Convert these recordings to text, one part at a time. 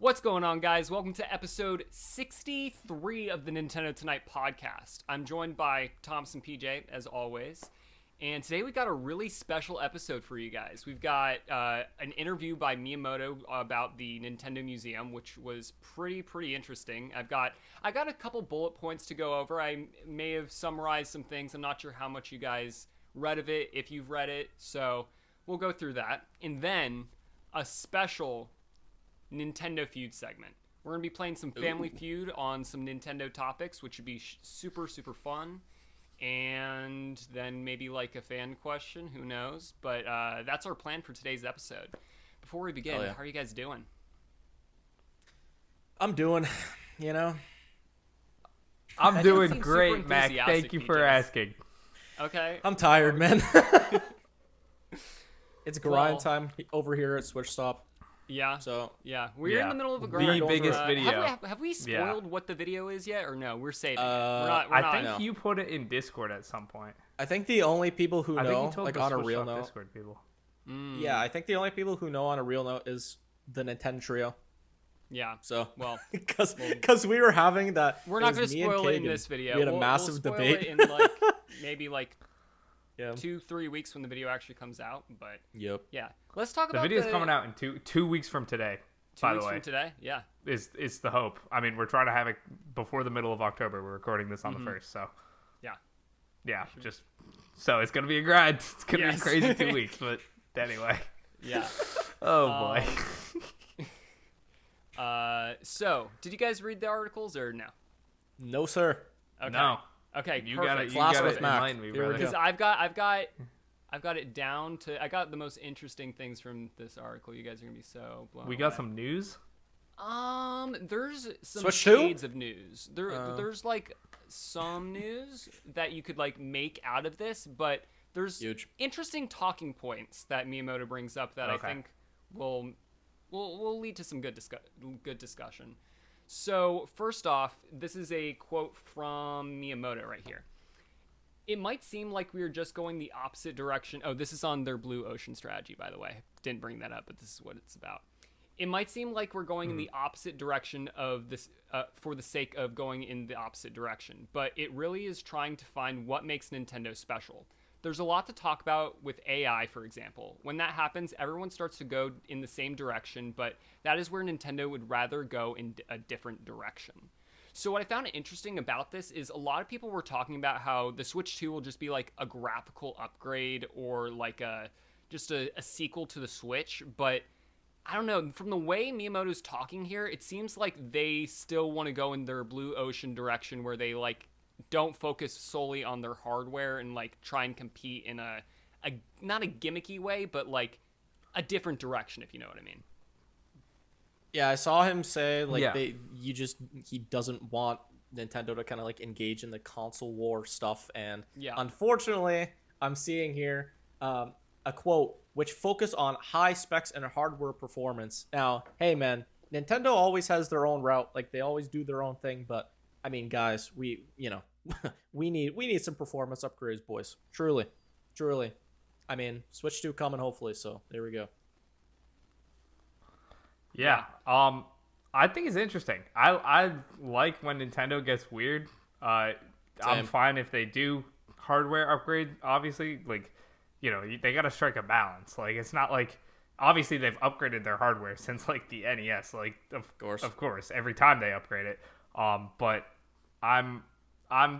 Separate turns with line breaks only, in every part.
What's going on, guys? Welcome to episode 63 of the Nintendo Tonight podcast. I'm joined by Thompson PJ, as always. And today we got a really special episode for you guys. We've got an interview by Miyamoto about the Nintendo Museum, which was pretty interesting. I got a couple bullet points to go over. I may have summarized some things. I'm not sure how much you guys read of it, if you've read it. So we'll go through that. And then a special Nintendo Feud segment. We're going to be playing some Family Feud on some Nintendo topics, which should be super fun. And then maybe like a fan question, who knows? But that's our plan for today's episode. Before we begin, how are you guys doing?
I'm doing,
I'm doing great, Mac. Thank you for asking.
Okay.
I'm tired, man. It's grind time over here at Switch Stop.
Yeah.
So
we're in the middle of a grind.
The biggest video.
Have we spoiled what the video is yet, or no? We're saving it.
I think you put it in Discord at some point.
I think the only people who know, like on a real note,
Discord people.
Yeah, I think the only people who know on a real note is the Nintendo Trio.
Yeah.
So
because
we were having that.
We're not going to spoil it in this video.
We had a massive debate
in maybe 2-3 weeks when the video actually comes out. But
yeah,
let's talk about
the video's coming out in two weeks from today.
2
by
weeks
the way,
from today, yeah,
is the hope. I mean, we're trying to have it before the middle of October. We're recording this on the 1st, so yeah, just so it's gonna be a grind. It's gonna be a crazy 2 weeks, but anyway,
yeah.
Oh boy.
So did you guys read the articles or no?
No, sir.
Okay.
No.
Okay,
you
perfect.
got it
with
in
Mac.
mind, me, brother.
Because I've got it down to. I got the most interesting things from this article. You guys are gonna be so blown
We got
away.
some news.
There's some
Switch
shades of news. There's like some news that you could like make out of this, but there's
Huge.
interesting talking points that Miyamoto brings up that I think will lead to some good discussion. So first off, this is a quote from Miyamoto right here. It might seem like we are just going the opposite direction. Oh, this is on their Blue Ocean strategy, by the way. Didn't bring that up, but this is what it's about. It might seem like we're going in the opposite direction of this for the sake of going in the opposite direction, but it really is trying to find what makes Nintendo special. There's a lot to talk about with AI, for example. When that happens, everyone starts to go in the same direction, but that is where Nintendo would rather go in a different direction. So what I found interesting about this is a lot of people were talking about how the Switch 2 will just be like a graphical upgrade or like just a sequel to the Switch, but I don't know, from the way Miyamoto's talking here, it seems like they still want to go in their Blue Ocean direction where they like don't focus solely on their hardware and like try and compete in a not a gimmicky way, but like a different direction, if you know what I mean.
Yeah, I saw him say he doesn't want Nintendo to kind of like engage in the console war stuff, and unfortunately, I'm seeing here a quote which focus on high specs and hardware performance. Now, hey man, Nintendo always has their own route, like they always do their own thing, but I mean, guys, we need some performance upgrades, boys. Truly. I mean, Switch 2 coming hopefully, so there we go.
Yeah. I think it's interesting. I like when Nintendo gets weird. I'm fine if they do hardware upgrade. Obviously, like, they got to strike a balance. Like, it's not like obviously they've upgraded their hardware since like the NES. Like, of course, every time they upgrade it. But I'm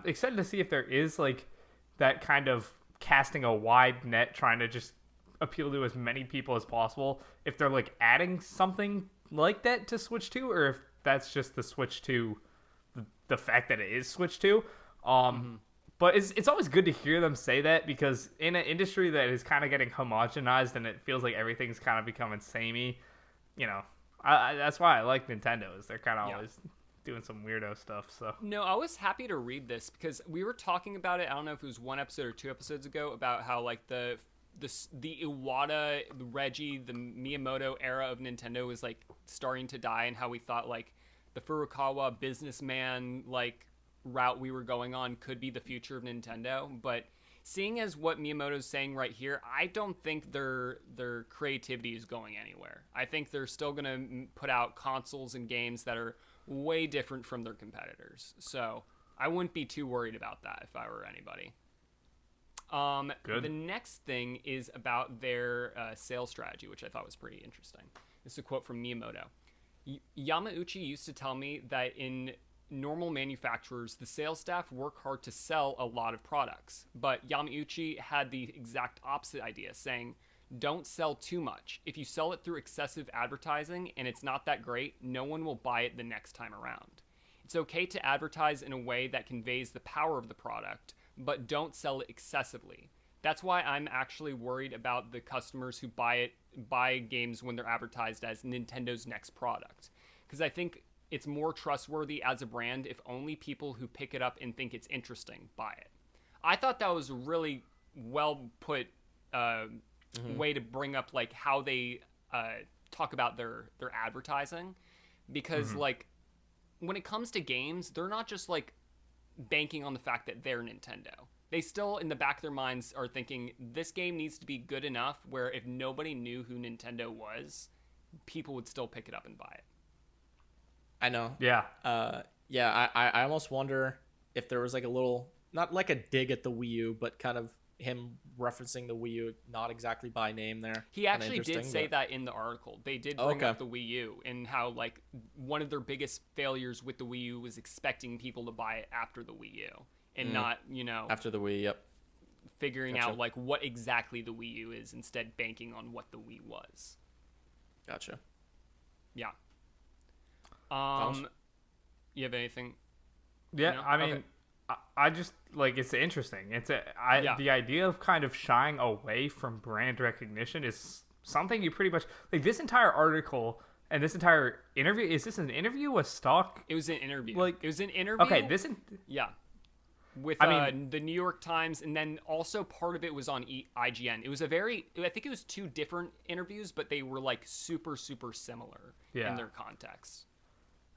excited to see if there is like that kind of casting a wide net, trying to just appeal to as many people as possible. If they're like adding something like that to Switch 2, or if that's just the Switch 2, the fact that it is Switch 2. But it's always good to hear them say that, because in an industry that is kind of getting homogenized and it feels like everything's kind of becoming samey, that's why I like Nintendo, is they're kind of always doing some weirdo stuff. So
no, I was happy to read this because we were talking about it. I don't know if it was one episode or 2 episodes ago about how like the Iwata, the Reggie, the Miyamoto era of Nintendo was like starting to die, and how we thought like the Furukawa businessman like route we were going on could be the future of Nintendo. But seeing as what Miyamoto's saying right here, I don't think their creativity is going anywhere. I think they're still going to put out consoles and games that are way different from their competitors. So I wouldn't be too worried about that if I were anybody.
Good.
The next thing is about their sales strategy, which I thought was pretty interesting. This is a quote from Miyamoto. Yamauchi used to tell me that in normal manufacturers, the sales staff work hard to sell a lot of products. But Yamauchi had the exact opposite idea, saying, don't sell too much. If you sell it through excessive advertising and it's not that great, no one will buy it the next time around. It's okay to advertise in a way that conveys the power of the product, but don't sell it excessively. That's why I'm actually worried about the customers who buy games when they're advertised as Nintendo's next product. Because I think it's more trustworthy as a brand if only people who pick it up and think it's interesting buy it. I thought that was a really well put way to bring up like how they talk about their advertising. Because like when it comes to games, they're not just like banking on the fact that they're Nintendo. They still, in the back of their minds, are thinking this game needs to be good enough where if nobody knew who Nintendo was, people would still pick it up and buy it.
I know.
Yeah.
I almost wonder if there was like a little, not like a dig at the Wii U, but kind of him referencing the Wii U, not exactly by name there.
He actually did say that in the article. They did bring up the Wii U and how like one of their biggest failures with the Wii U was expecting people to buy it after the Wii U and not,
after the Wii, yep.
Figuring out like what exactly the Wii U is, instead banking on what the Wii was.
Gotcha.
Yeah. You have anything?
Yeah, I mean, okay. I just like it's interesting. The idea of kind of shying away from brand recognition is something you pretty much like. This entire article and this entire interview, is this an interview? A stock?
It was an interview. It was an interview.
Okay,
with the New York Times, and then also part of it was on IGN. It was I think it was two different interviews, but they were like super, super similar in their context.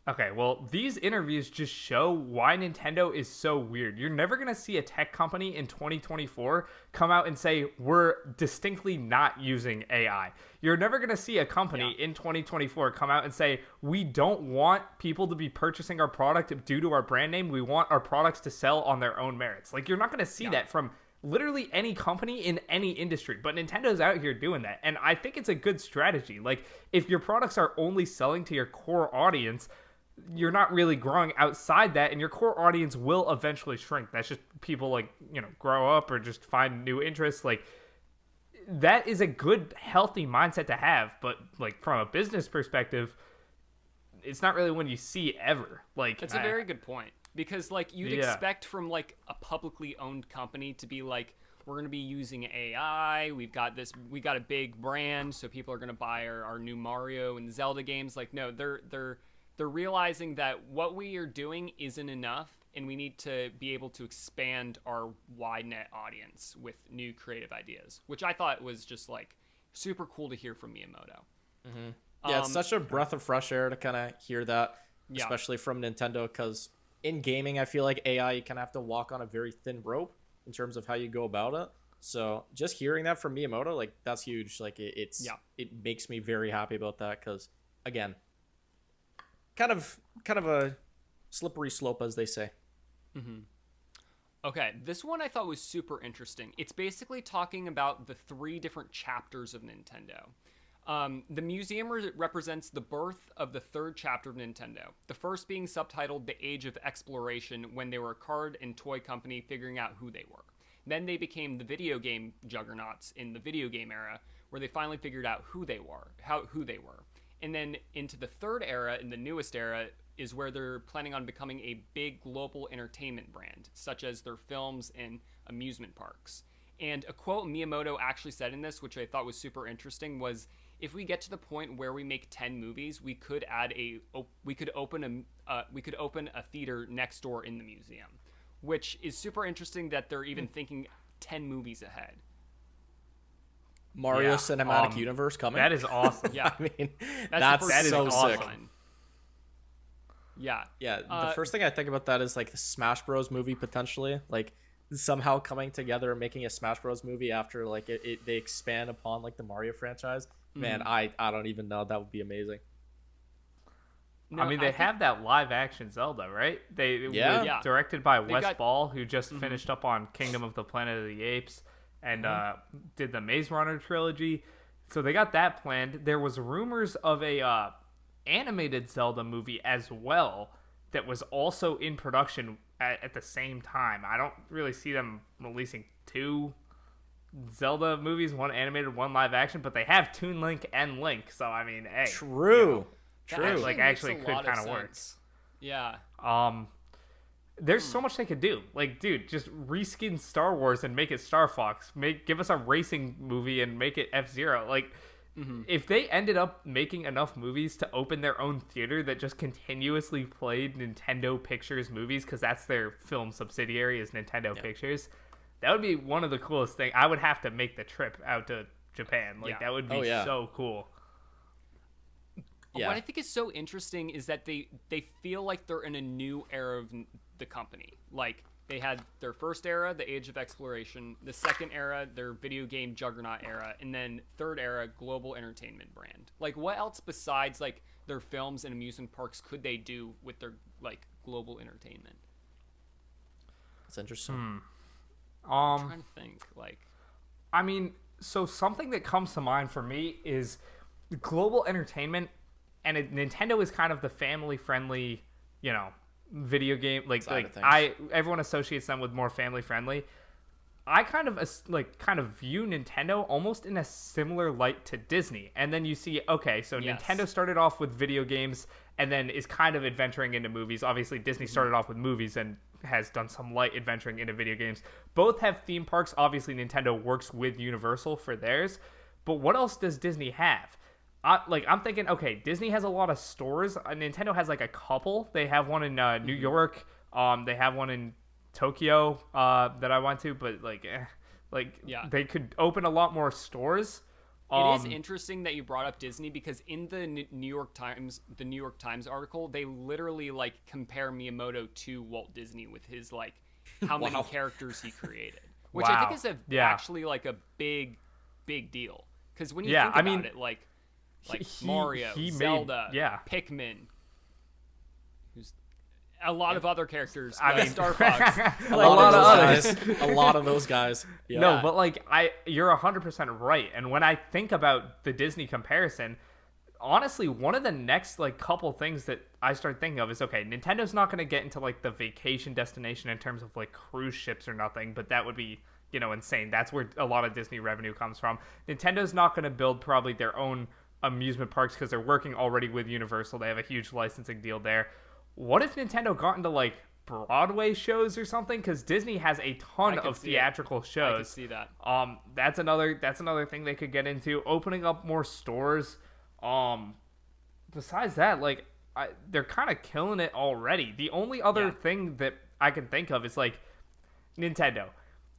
Okay, well, these interviews just show why Nintendo is so weird. You're never going to see a tech company in 2024 come out and say, we're distinctly not using AI. You're never going to see a company in 2024 come out and say, we don't want people to be purchasing our product due to our brand name. We want our products to sell on their own merits. Like, you're not going to see that from literally any company in any industry, but Nintendo's out here doing that. And I think it's a good strategy. Like, if your products are only selling to your core audience, you're not really growing outside that, and your core audience will eventually shrink. That's just people like, grow up or just find new interests. Like, that is a good, healthy mindset to have. But like from a business perspective, it's not really one you see ever. Like,
it's a very good point, because like you'd expect from like a publicly owned company to be like, we're going to be using AI. We got a big brand, so people are going to buy our new Mario and Zelda games. Like, no, they're realizing that what we are doing isn't enough, and we need to be able to expand our wide net audience with new creative ideas, which I thought was just like super cool to hear from Miyamoto.
Mm-hmm. Yeah, it's such a breath of fresh air to kind of hear that, especially from Nintendo, because in gaming, I feel like AI, you kind of have to walk on a very thin rope in terms of how you go about it. So just hearing that from Miyamoto, like, that's huge. Like, it makes me very happy about that, because again, kind of a slippery slope, as they say.
Mm-hmm. Okay, this one I thought was super interesting. It's basically talking about the 3 different chapters of Nintendo. The museum represents the birth of the 3rd chapter of Nintendo. The first being subtitled The Age of Exploration, when they were a card and toy company figuring out who they were. Then they became the video game juggernauts in the video game era, where they finally figured out who they were. And then into the 3rd era, in the newest era, is where they're planning on becoming a big global entertainment brand, such as their films and amusement parks. And a quote Miyamoto actually said in this, which I thought was super interesting, was, if we get to the point where we make 10 movies, we could open a theater next door in the museum, which is super interesting that they're even thinking 10 movies ahead.
Mario Cinematic Universe coming.
That is awesome.
Yeah, I mean, that is so sick.
Yeah.
The first thing I think about that is like the Smash Bros movie potentially. Like, somehow coming together and making a Smash Bros. Movie after like they expand upon like the Mario franchise. Man, I don't even know. That would be amazing.
No, I mean, they have that live action Zelda, right? Directed by Wes Ball, who just finished up on Kingdom of the Planet of the Apes and did the Maze Runner trilogy. So they got that planned. There was rumors of a animated Zelda movie as well that was also in production at the same time. I don't really see them releasing two Zelda movies, one animated, one live action, but they have Toon Link and Link. So I mean, hey,
true.
Like actually could kind of work. Yeah.
There's so much they could do. Like, dude, just reskin Star Wars and make it Star Fox. Give us a racing movie and make it F-Zero. Like, if they ended up making enough movies to open their own theater that just continuously played Nintendo Pictures movies, because that's their film subsidiary is Nintendo Pictures, that would be one of the coolest things. I would have to make the trip out to Japan. Like, that would be so cool.
Yeah. What I think is so interesting is that they feel like they're in a new era of the company. Like, they had their first era, the Age of Exploration, the second era, their video game juggernaut era, and then third era, global entertainment brand. Like, what else besides, like, their films and amusement parks could they do with their, like, global entertainment?
That's interesting.
I'm trying to think, like...
I mean, so something that comes to mind for me is global entertainment. And Nintendo is kind of the family-friendly, video game. Everyone associates them with more family-friendly. I kind of view Nintendo almost in a similar light to Disney. And then you see, okay, so Nintendo started off with video games and then is kind of adventuring into movies. Obviously, Disney started off with movies and has done some light adventuring into video games. Both have theme parks. Obviously, Nintendo works with Universal for theirs. But what else does Disney have? I'm thinking, okay, Disney has a lot of stores. Nintendo has like a couple. They have one in New York. They have one in Tokyo that I went to, but they could open a lot more stores.
It is interesting that you brought up Disney because in the New York Times article, they literally like compare Miyamoto to Walt Disney with his like how many characters he created, which I think is actually like a big deal because when you think about it, like Mario, Zelda, Pikmin, who's a lot of other characters. Star Fox,
a lot of those guys. Yeah.
No, but you're 100% right. And when I think about the Disney comparison, honestly, one of the next couple things that I start thinking of is, okay, Nintendo's not going to get into the vacation destination in terms of cruise ships or nothing, but that would be insane. That's where a lot of Disney revenue comes from. Nintendo's not going to build probably their own amusement parks because they're working already with Universal. They have a huge licensing deal there. What if Nintendo got into Broadway shows or something? Because Disney has a ton of theatrical shows. I
can see that.
That's another thing they could get into. Opening up more stores. Besides that, they're kind of killing it already. The only other thing that I can think of is Nintendo.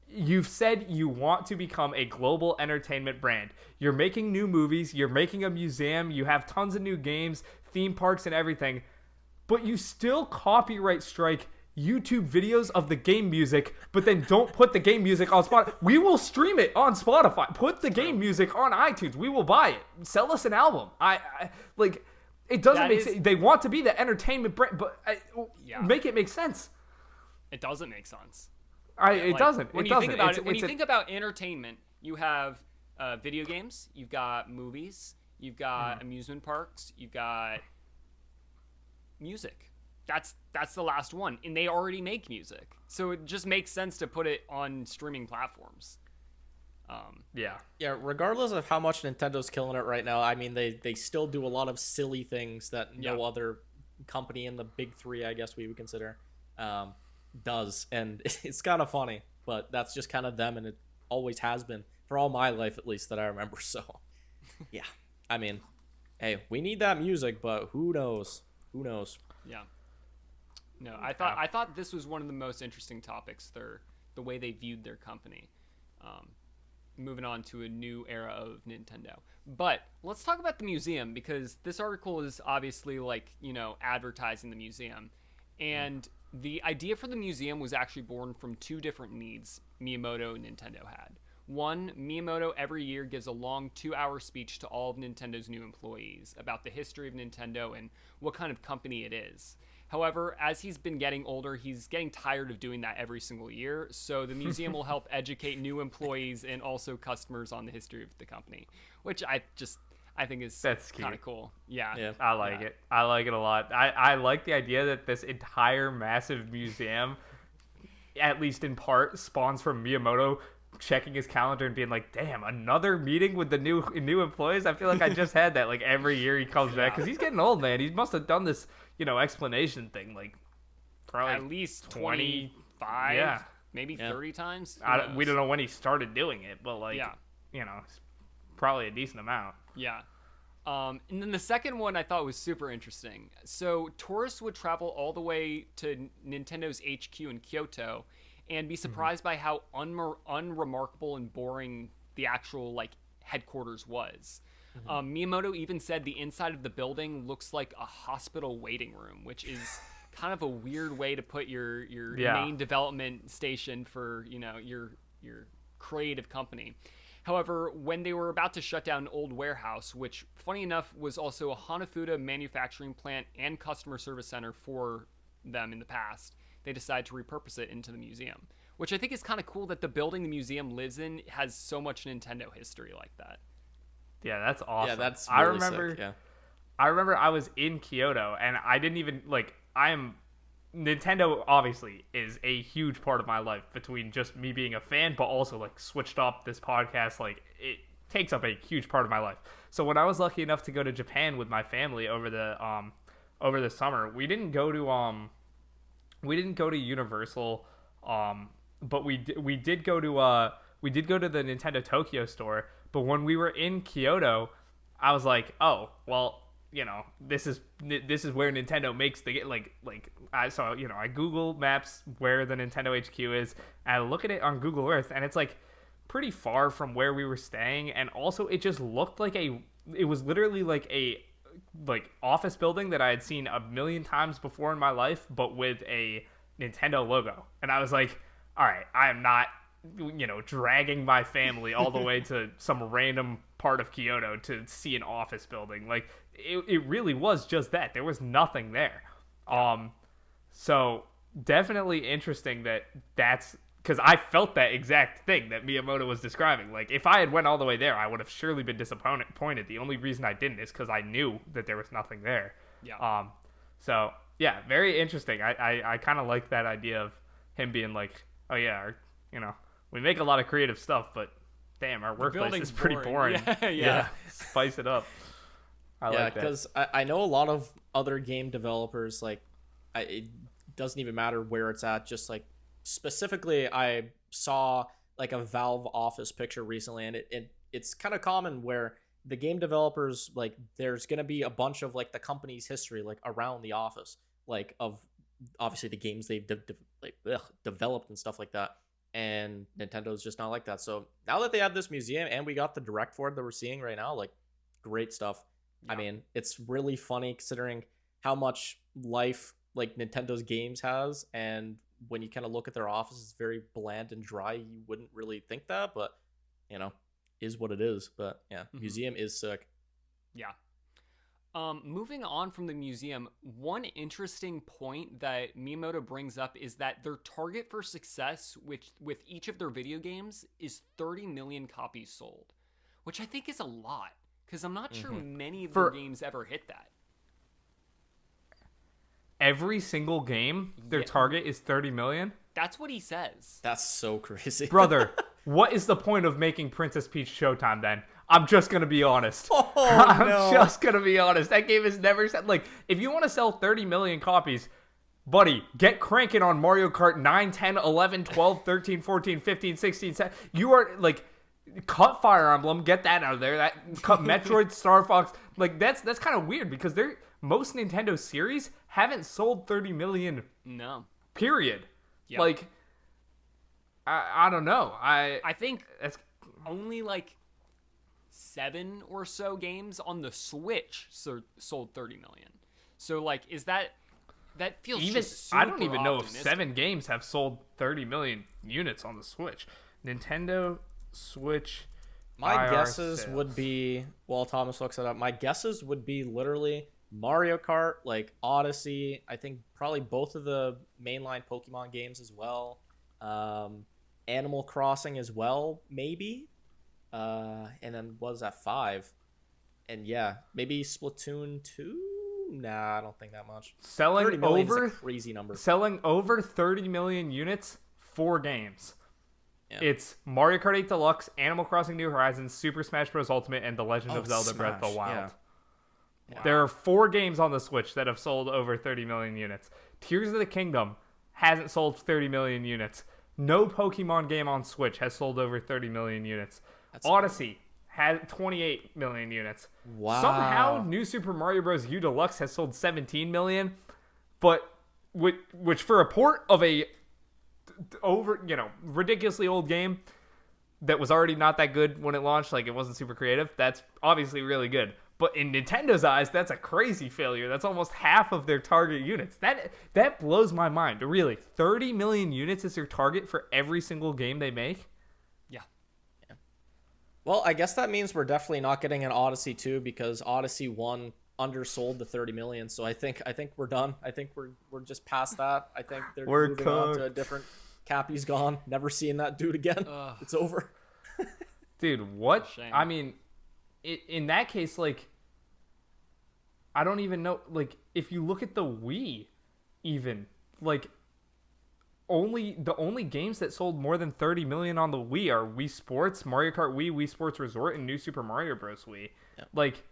You've said you want to become a global entertainment brand. You're making new movies. You're making a museum. You have tons of new games, theme parks, and everything. But you still copyright strike YouTube videos of the game music, but then don't put the game music on Spotify. We will stream it on Spotify. Put the game music on iTunes. We will buy it. Sell us an album. It doesn't make sense. They want to be the entertainment brand, but make it make sense.
It doesn't make sense.
It doesn't.
When you think about it, when you think about entertainment, you have video games, you've got movies, you've got amusement parks, you've got music. That's the last one, and they already make music, so it just makes sense to put it on streaming platforms.
Regardless of how much Nintendo's killing it right now, I mean they still do a lot of silly things that no other company in the big three, I guess we would consider, does, and it's kind of funny, but that's just kind of them, and it always has been for all my life, at least that I remember. So I mean, hey, we need that music, but who knows?
I thought this was one of the most interesting topics, the way they viewed their company. Moving on to a new era of Nintendo, but let's talk about the museum, because this article is obviously advertising the museum. And the idea for the museum was actually born from two different needs Miyamoto and Nintendo had. One, Miyamoto every year gives a long 2-hour speech to all of Nintendo's new employees about the history of Nintendo and what kind of company it is. However, as he's been getting older, he's getting tired of doing that every single year, so the museum will help educate new employees and also customers on the history of the company, which I think is kind of cool. Yeah.
I like it. I like it a lot. I like the idea that this entire massive museum, at least in part, spawns from Miyamoto checking his calendar and being like, damn, another meeting with the new employees. I feel like I just had that like every year he comes back, because he's getting old, man. He must have done this explanation thing like probably
at least 25 maybe 30 times.
We don't know when he started doing it, but like it's probably a decent amount.
And then the second one I thought was super interesting. So tourists would travel all the way to Nintendo's HQ in Kyoto and be surprised by how unremarkable and boring the actual like headquarters was. Miyamoto even said the inside of the building looks like a hospital waiting room, which is kind of a weird way to put your main development station for your creative company. However, when they were about to shut down an old warehouse, which funny enough was also a Hanafuda manufacturing plant and customer service center for them in the past, they decided to repurpose it into the museum, which I think is kind of cool that the building the museum lives in has so much Nintendo history like that.
Yeah, that's awesome.
Yeah, that's really sick. Yeah.
I remember I was in Kyoto and I didn't even Nintendo obviously is a huge part of my life, between just me being a fan, but also like switched off this podcast. Like it takes up a huge part of my life. So when I was lucky enough to go to Japan with my family over the summer, we didn't go to Universal, but we did go to the Nintendo Tokyo store. But when we were in Kyoto, I was like, oh well, this is where Nintendo makes the I Google Maps where the Nintendo HQ is, and I look at it on Google Earth, and it's like pretty far from where we were staying, and also it just looked like it was literally like a office building that I had seen a million times before in my life, but with a Nintendo logo. And I was like, all right, I am not dragging my family all the way to some random part of Kyoto to see an office building. Like it really was just that. There was nothing there. So definitely interesting that's because I felt that exact thing that Miyamoto was describing. Like if I had went all the way there, I would have surely been disappointed. The only reason I didn't is because I knew that there was nothing there. So yeah, very interesting. I kind of like that idea of him being like, oh yeah, we make a lot of creative stuff, but damn, our workplace is pretty boring. Yeah. Spice it up. I like that.
Because I know a lot of other game developers, like, it doesn't even matter where it's at. Just like specifically, I saw like a Valve office picture recently, and it's kind of common where the game developers, like, there's going to be a bunch of like the company's history, like around the office, like of obviously the games they've developed and stuff like that. And Nintendo's just not like that. So now that they have this museum and we got the direct for it that we're seeing right now, like, great stuff. I mean, it's really funny considering how much life like Nintendo's games has, and when you kind of look at their office, it's very bland and dry. You wouldn't really think that, but is what it is. But museum is sick.
Moving on from the museum, one interesting point that Miyamoto brings up is that their target for success with each of their video games is 30 million copies sold, which I think is a lot, because I'm not sure many of their games ever hit that.
Every single game, their target is 30 million?
That's what he says.
That's so crazy.
Brother, what is the point of making Princess Peach Showtime then? I'm just going to be honest.
I'm
just going to be honest. That game is never set. Like, if you want to sell 30 million copies, buddy, get cranking on Mario Kart 9, 10, 11, 12, 13, 14, 15, 16, 17. You are, like, cut Fire Emblem. Get that out of there. That cut Metroid, Star Fox. Like, that's kind of weird because most Nintendo series haven't sold 30 million.
No.
Period. Yep. Like, I don't know.
I think it's only like 7 or so games on the Switch sold 30 million. So like, is that That feels
even
just super
I don't even know if
optimistic.
7 games have sold 30 million units on the Switch. Nintendo Switch.
My
IR
guesses
sales.
would be, while Thomas looks it up, my guesses would be literally Mario Kart, like Odyssey. I think probably both of the mainline Pokemon games as well. Animal Crossing as well, maybe. And then what was that, 5? And yeah, maybe Splatoon 2? Nah, I don't think that much.
Selling
30 million
over
is a crazy number.
Selling over 30 million units, 4 games.
Yeah.
It's Mario Kart 8 Deluxe, Animal Crossing New Horizons, Super Smash Bros. Ultimate, and The Legend of Zelda Breath of the
Smash,
Wild.
yeah.
There are 4 games on the Switch that have sold over 30 million units. Tears of the Kingdom hasn't sold 30 million units. No Pokemon game on Switch has sold over 30 million units. Odyssey had 28 million units.
Wow.
Somehow, New Super Mario Bros. U Deluxe has sold 17 million, but which for a port of a ridiculously old game that was already not that good when it launched, like it wasn't super creative, that's obviously really good. But in Nintendo's eyes, that's a crazy failure. That's almost half of their target units. That blows my mind. Really, 30 million units is their target for every single game they make?
Yeah.
Well, I guess that means we're definitely not getting an Odyssey 2 because Odyssey 1 undersold the 30 million. So I think we're done. I think we're just past that. I think they're moving on to a different. Cappy's gone. Never seeing that dude again. It's over.
Dude, what?
Shame.
I mean, in that case, like, I don't even know. Like, if you look at the Wii, even like, the only games that sold more than 30 million on the Wii are Wii Sports, Mario Kart Wii, Wii Sports Resort, and New Super Mario Bros. Wii.
Yep.
Like,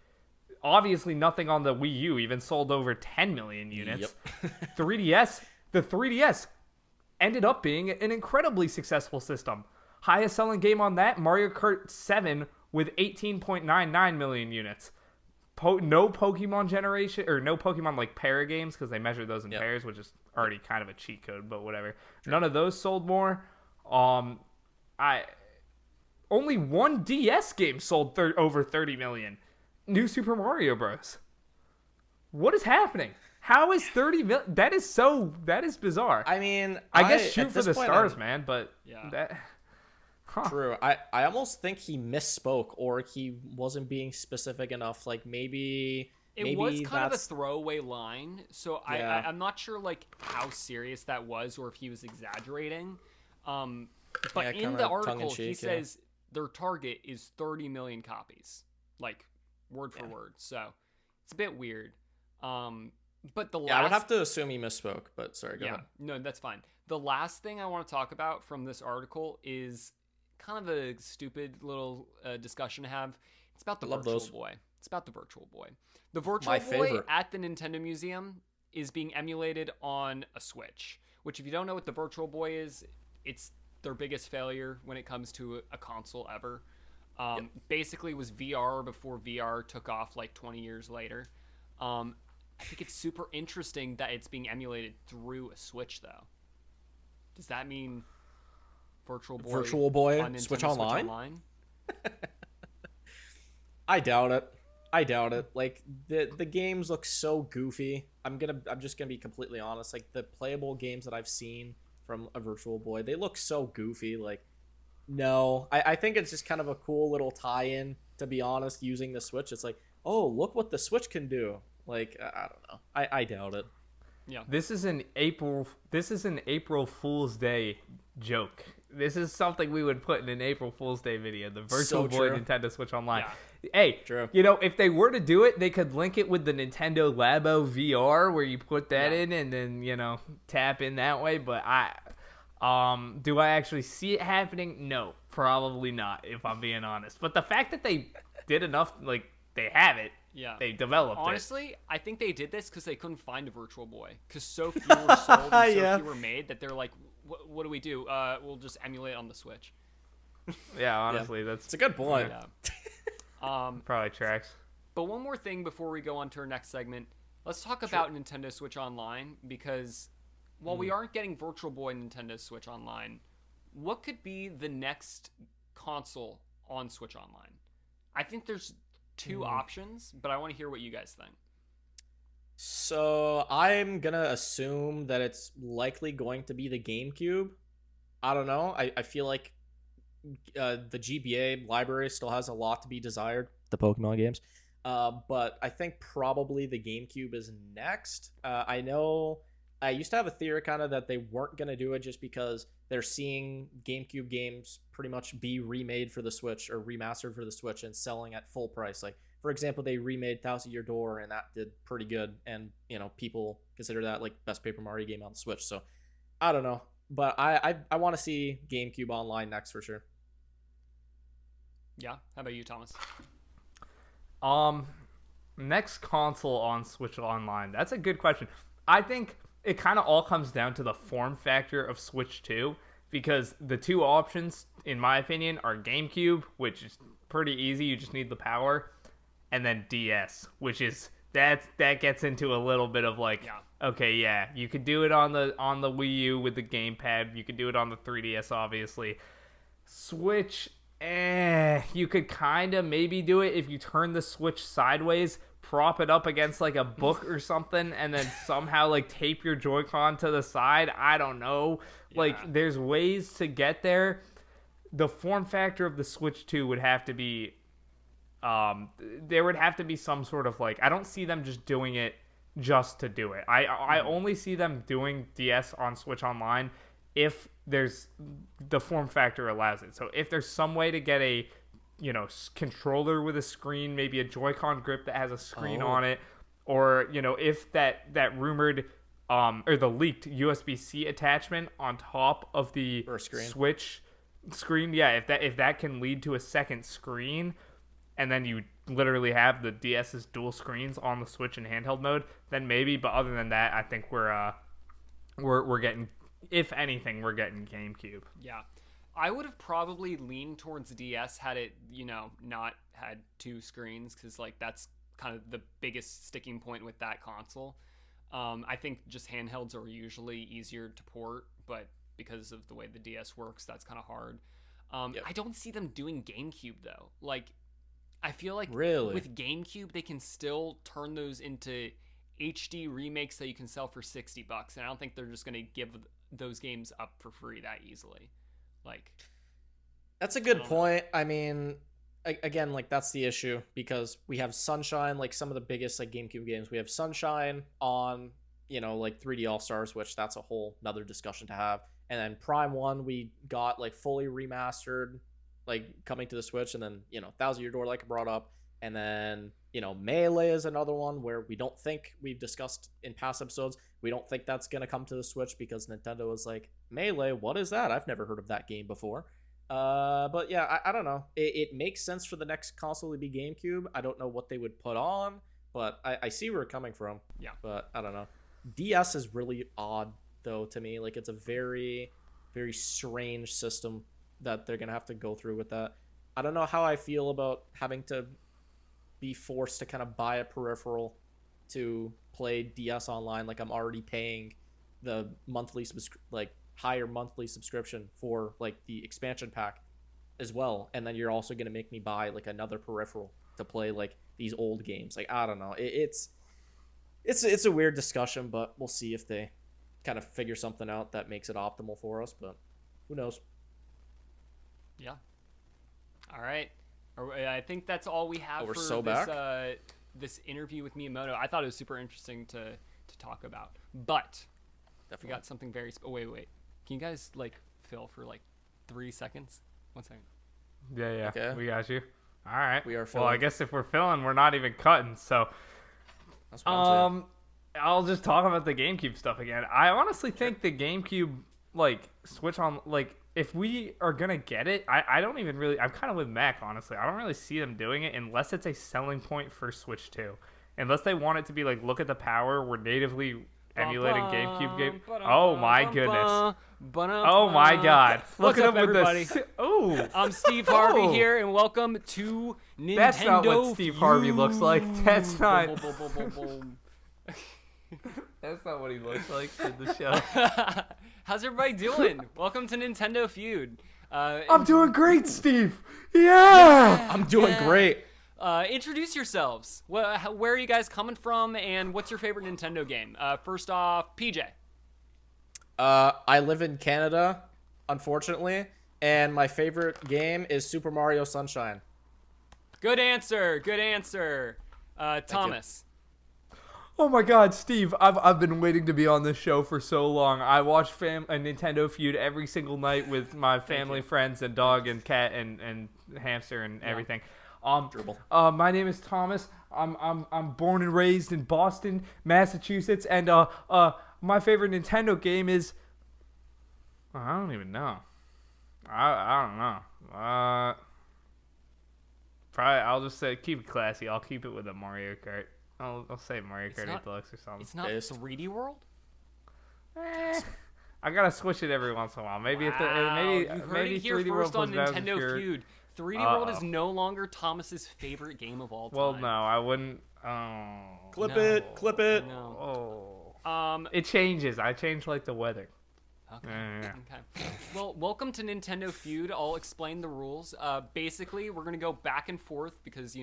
obviously, nothing on the Wii U even sold over 10 million units.
Yep.
3DS, the 3DS ended up being an incredibly successful system. Highest selling game on that, Mario Kart 7 with 18.99 million units. No Pokemon generation, or no Pokemon like para games, because they measure those in pairs, which is already kind of a cheat code, but whatever. Sure. None of those sold more. Only one DS game sold over 30 million. New Super Mario Bros. What is happening? How is 30 million? That is bizarre.
I mean,
I guess shoot for the stars, man, but that...
Huh. True. I almost think he misspoke or he wasn't being specific enough. Like maybe
it was kind of a throwaway line, so I'm not sure like how serious that was or if he was exagerating. But in the article he says their target is 30 million copies, like word for word. So it's a bit weird. But
I would have to assume he misspoke. But sorry, go ahead.
No, that's fine. The last thing I want to talk about from this article is kind of a stupid little discussion to have. It's about the Virtual Boy. It's about the Virtual Boy. The Virtual Boy at the Nintendo Museum is being emulated on a Switch, which if you don't know what the Virtual Boy is, it's their biggest failure when it comes to a console ever. Basically it was VR before VR took off like 20 years later. I think it's super interesting that it's being emulated through a Switch, though. Does that mean Virtual Boy on
Switch
Switch
Online? I doubt it. Like the games look so goofy. I'm just gonna be completely honest. Like the playable games that I've seen from a Virtual Boy, they look so goofy. Like, no, I think it's just kind of a cool little tie-in. To be honest, using the Switch, it's like, oh, look what the Switch can do. Like, I don't know. I doubt it.
Yeah.
This is an April Fool's Day joke. This is something we would put in an April Fool's Day video. The Virtual Boy Nintendo Switch Online. Yeah. Hey, true. If they were to do it, they could link it with the Nintendo Labo VR where you put that in and then, tap in that way. But do I actually see it happening? No, probably not, if I'm being honest. But the fact that they did enough, like, they have it. Yeah, they developed
Honestly, I think they did this because they couldn't find a Virtual Boy. Because so few were sold and so few were made that they're like, what do we do? We'll just emulate on the Switch.
Yeah, honestly,
it's a good point.
Yeah.
Probably tracks.
But one more thing before we go on to our next segment. Let's talk about Nintendo Switch Online, because while we aren't getting Virtual Boy Nintendo Switch Online, what could be the next console on Switch Online? I think there's two options, but I want to hear what you guys think.
So I'm gonna assume that it's likely going to be the GameCube. I don't know. I feel like the GBA library still has a lot to be desired. The Pokemon games. But I think probably the GameCube is next. I know I used to have a theory kind of that they weren't going to do it just because they're seeing GameCube games pretty much be remade for the Switch or remastered for the Switch and selling at full price. Like, for example, they remade Thousand Year Door and that did pretty good. And, people consider that like best Paper Mario game on the Switch. So I don't know. But I want to see GameCube Online next for sure.
Yeah. How about you, Thomas?
Next console on Switch Online. That's a good question. I think it kind of all comes down to the form factor of Switch 2, because the two options, in my opinion, are GameCube, which is pretty easy. You just need the power, and then DS, which is that gets into a little bit of like, okay, yeah, you could do it on the Wii U with the gamepad. You could do it on the 3DS, obviously. Switch, you could kind of maybe do it if you turn the Switch sideways, prop it up against like a book or something, and then somehow like tape your Joy-Con to the side. I don't know. Yeah. Like, there's ways to get there. The form factor of the Switch 2 would have to be, there would have to be some sort of like, I don't see them just doing it just to do it. I only see them doing DS on Switch Online if there's the form factor allows it. So if there's some way to get a controller with a screen, maybe a Joy-Con grip that has a screen on it, or if that rumored or the leaked USB-C attachment on top of the Switch screen, if that can lead to a second screen, and then you literally have the DS's dual screens on the Switch in handheld mode, then maybe. But other than that, I think we're getting, if anything, we're getting GameCube.
Yeah. I would have probably leaned towards DS had it, not had two screens, because like that's kind of the biggest sticking point with that console. I think just handhelds are usually easier to port, but because of the way the DS works, that's kind of hard. I don't see them doing GameCube though. Like, I feel like with GameCube they can still turn those into HD remakes that you can sell for $60, and I don't think they're just going to give those games up for free that easily. Like,
that's a good point. I mean, again, like, that's the issue, because we have Sunshine, like some of the biggest like GameCube games. We have Sunshine on, like 3D All-Stars, which that's a whole nother discussion to have. And then Prime 1, we got like fully remastered, like coming to the Switch, and then, Thousand Year Door, like I brought up. And then, Melee is another one where we don't think, we've discussed in past episodes, we don't think that's going to come to the Switch because Nintendo is like, Melee, what is that? I've never heard of that game before. But yeah, I don't know. It makes sense for the next console to be GameCube. I don't know what they would put on, but I see where it's coming from.
Yeah.
But I don't know. DS is really odd, though, to me. Like, it's a very, very strange system that they're going to have to go through with that. I don't know how I feel about having to be forced to kind of buy a peripheral to play DS Online. Like, I'm already paying the monthly higher monthly subscription for like the expansion pack as well, and then you're also going to make me buy like another peripheral to play like these old games. Like, I don't know. It's a weird discussion, but we'll see if they kind of figure something out that makes it optimal for us, but who knows.
Yeah. All right. I think that's all we have for this interview with Miyamoto. I thought it was super interesting to talk about, but we got something very wait. Can you guys like fill for like 3 seconds? 1 second.
Yeah.
Okay.
We got you. All right.
We are filling.
Well, I guess if we're filling, we're not even cutting. So, I'll just talk about the GameCube stuff again. I honestly think the GameCube like Switch on, like, if we are gonna get it, I don't even really. I'm kind of with Mac, honestly. I don't really see them doing it unless it's a selling point for Switch 2. Unless they want it to be like, look at the power, we're natively emulating GameCube game. Oh my goodness. Oh my god.
What's up, everybody?
Oh,
I'm Steve Harvey here, and welcome to Nintendo.
That's not what Steve Harvey looks like. That's not. That's not what he looks like in the show.
How's everybody doing? Welcome to Nintendo Feud.
I'm doing great, Steve. Yeah.
I'm doing great.
Introduce yourselves. Where are you guys coming from, and what's your favorite Nintendo game? First off, PJ.
I live in Canada, unfortunately, and my favorite game is Super Mario Sunshine.
Good answer. Thomas.
Oh my God, Steve! I've been waiting to be on this show for so long. I watch a Nintendo Feud every single night with my family, friends, and dog, and cat, and hamster, and everything. My name is Thomas. I'm born and raised in Boston, Massachusetts, and my favorite Nintendo game is. I don't even know. I don't know. Probably I'll just say keep it classy. I'll keep it with a Mario Kart. I'll say Mario Kart 8 Deluxe or something.
It's not 3D World?
I gotta switch it every once in a while. Maybe
you heard it here
3D
first
World
on Nintendo Feud. 3D World is no longer Thomas's favorite game of all time.
Well, no, I wouldn't.
Clip it.
No.
It changes. I change like the weather.
Okay. Well, welcome to Nintendo Feud. I'll explain the rules. Basically, we're going to go back and forth because,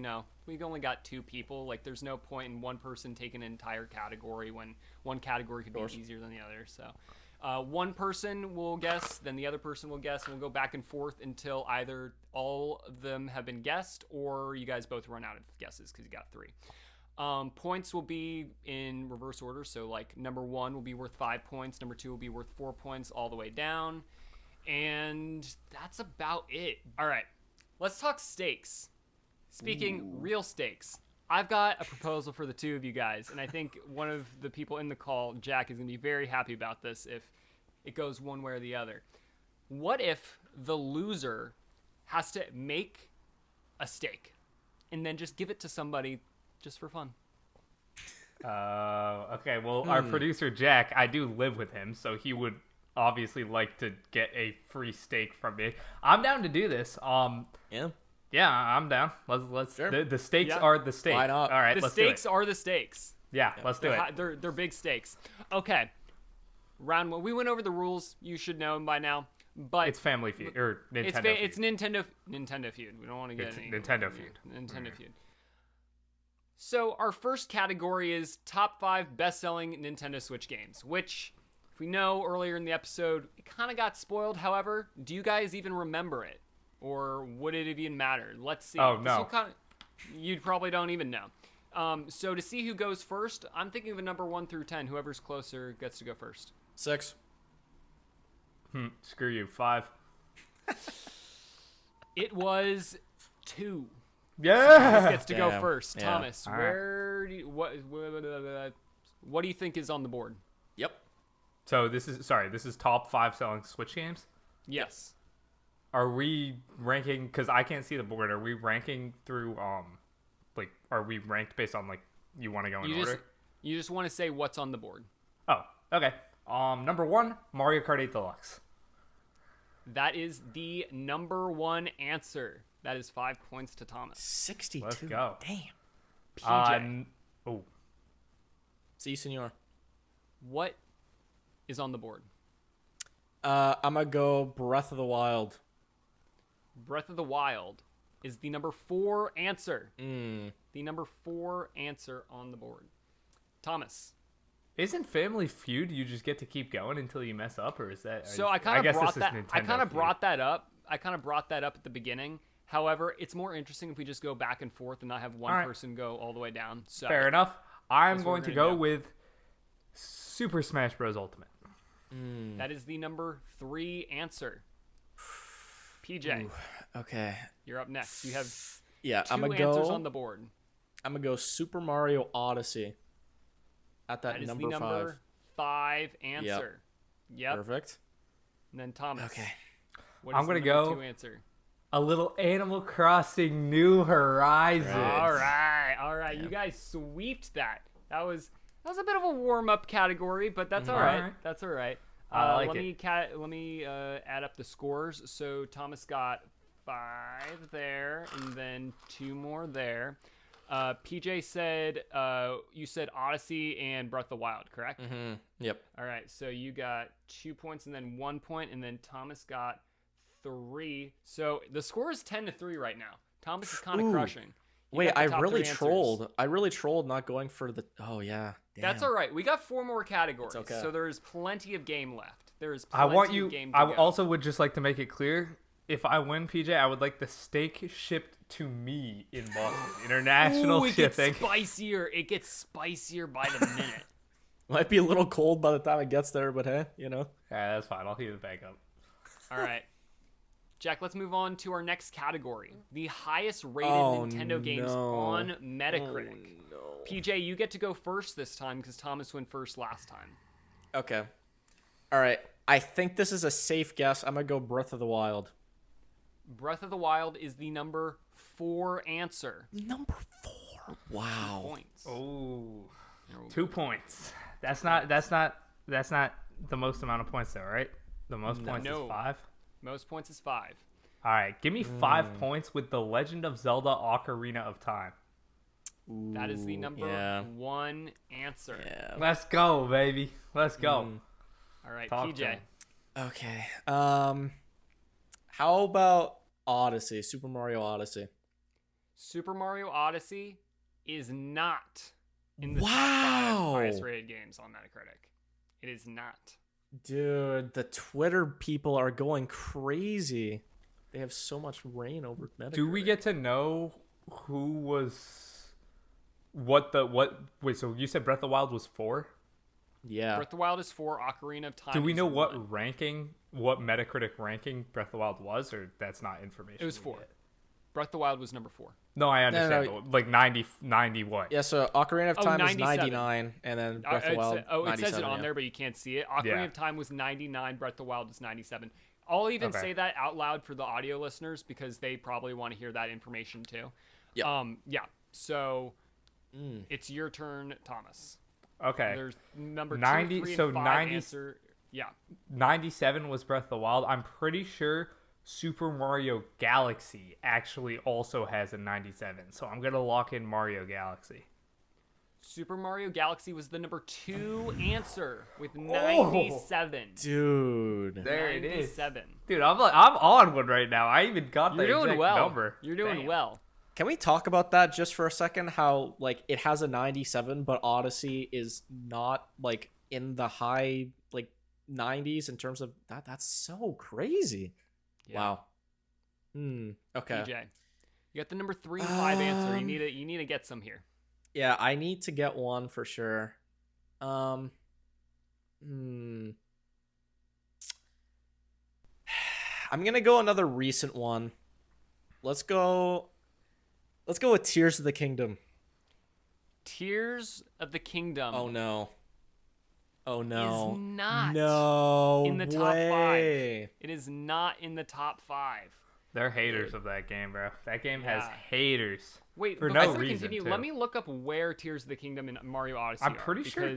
we've only got 2 people. Like, there's no point in one person taking an entire category when one category could be easier than the other. So, one person will guess, then the other person will guess, and we'll go back and forth until either all of them have been guessed or you guys both run out of guesses because you got 3. Points will be in reverse order. So like number 1 will be worth 5 points. Number 2 will be worth 4 points all the way down. And that's about it. All right, let's talk stakes. Speaking real stakes, I've got a proposal for the 2 of you guys. And I think one of the people in the call, Jack, is going to be very happy about this if it goes one way or the other. What if the loser has to make a stake and then just give it to somebody just for fun?
Okay, well, our producer, Jack, I do live with him, so he would obviously like to get a free steak from me. I'm down to do this. Yeah, I'm down. Let's. Sure. The stakes are the stakes.
Why not?
All right,
the stakes are the stakes.
Yeah, let's do it.
They're big stakes. Okay. Round 1. We went over the rules. You should know them by now. But
it's Family Feud or Nintendo Feud.
It's Nintendo Feud. We don't want to get any
Nintendo Feud.
Nintendo Feud. So our first category is top 5 best-selling Nintendo Switch games, which, if we know earlier in the episode, it kind of got spoiled. However, do you guys even remember it? Or would it even matter? Let's see.
Oh, no.
You probably don't even know. So to see who goes first, I'm thinking of a number 1 through 10. Whoever's closer gets to go first.
6.
Screw you. 5.
It was 2.
Yeah.
Thomas gets to go first.
Yeah.
Thomas, what do you think is on the board?
Yep.
So this is top 5 selling Switch games?
Yes.
Are we ranking, because I can't see the board, are we ranking through, are we ranked based on, you want to go in order?
You just want to say what's on the board.
Oh, okay. Number 1, Mario Kart 8 Deluxe.
That is the number 1 answer. That is 5 points to Thomas.
62.
Let's go.
Damn.
PJ.
Si, senor.
What is on the board?
I'm going to go Breath of the Wild.
Breath of the Wild is the number 4 answer. The number 4 answer on the board. Thomas.
Isn't Family Feud you just get to keep going until you mess up, or is that?
So I kind of brought that up. I kind of brought that up at the beginning. However, it's more interesting if we just go back and forth and not have one person go all the way down. So
fair enough. I'm going to go with Super Smash Bros. Ultimate.
That is the number 3 answer. PJ.
Ooh, okay.
You're up next. You have 2
answers
on the board.
I'm going to go Super Mario Odyssey at that number 5.
That is the number 5 answer. Yep.
Perfect.
And then Thomas.
Okay.
I'm going to go
2 answer?
A little Animal Crossing New Horizons.
All right. You guys sweeped that. That was a bit of a warm-up category, but that's all right. That's all right. Let me add up the scores. So Thomas got 5 there, and then 2 more there. PJ said you said Odyssey and Breath of the Wild, correct?
Mm-hmm. Yep.
All right. So you got 2 points and then 1 point, and then Thomas got 3. So the score is 10-3 right now. Thomas is kind of crushing.
Wait, I really trolled. I really trolled not going for the. Oh yeah. Damn.
That's all right. We got 4 more categories, so there's plenty of game left. There's plenty of game to
I
go.
also would just like to make it clear, if I win, PJ, I would like the steak shipped to me in Boston. International shipping.
It gets spicier. It gets spicier by the minute.
Might be a little cold by the time it gets there, but hey, you know.
Yeah, that's fine. I'll heat it back up.
All right. Jack, let's move on to our next category. The highest rated Nintendo games on Metacritic.
No.
PJ, you get to go first this time because Thomas went first last time.
Okay. All right. I think this is a safe guess. I'm going to go Breath of the Wild.
Breath of the Wild is the number 4 answer.
Number 4. Wow.
2 points.
Oh. 2 points. That's not the most amount of points though, right? The most points is 5.
Most points is 5.
All right, give me 5 points with The Legend of Zelda: Ocarina of Time.
Ooh, that is the number 1 answer.
Yeah.
Let's go, baby. Let's go.
All right, PJ.
Okay. How about Odyssey? Super Mario Odyssey.
Super Mario Odyssey is not in the top 5 highest rated games on Metacritic. It is not.
Dude, the Twitter people are going crazy. They have so much reign over Metacritic.
Do we get to know who was wait, so you said Breath of the Wild was 4?
Yeah.
Breath of the Wild is 4, Ocarina of Time.
Do we know what
1.
what Metacritic ranking Breath of the Wild was, or that's not information?
It was 4. Breath of the Wild was number 4.
No, I understand. No. Like 90 what?
Yeah, so Ocarina of Time is
97.
99, and then Breath of the Wild,
it says it on there, but you can't see it. Ocarina of Time was 99, Breath of the Wild was 97. I'll even say that out loud for the audio listeners because they probably want to hear that information too.
Yeah.
So it's your turn, Thomas.
Okay.
There's number
90,
2, 3,
so
and 5
90,
answer. Yeah.
97 was Breath of the Wild. I'm pretty sure Super Mario Galaxy actually also has a 97. So I'm going to lock in Mario Galaxy.
Super Mario Galaxy was the number 2 answer with 97.
Dude.
There 97.
It is.
Dude, I'm on one right now. I even got the exact number.
You're doing well.
Can we talk about that just for a second? How like it has a 97, but Odyssey is not like in the high like 90s in terms of that. That's so crazy. Yeah. Wow. Okay.
DJ, you got the number 3 and 5 answer. You need to get some here.
Yeah, I need to get one for sure. I'm gonna go another recent one. Let's go with Tears of the Kingdom.
Tears of the Kingdom.
Oh no.
Is not in the top 5. It is not in the top 5.
They're haters of that game, bro. That game has haters.
Wait,
for
before
no
we
reason.
Continue, let me look up where Tears of the Kingdom and Mario Odyssey
I'm pretty sure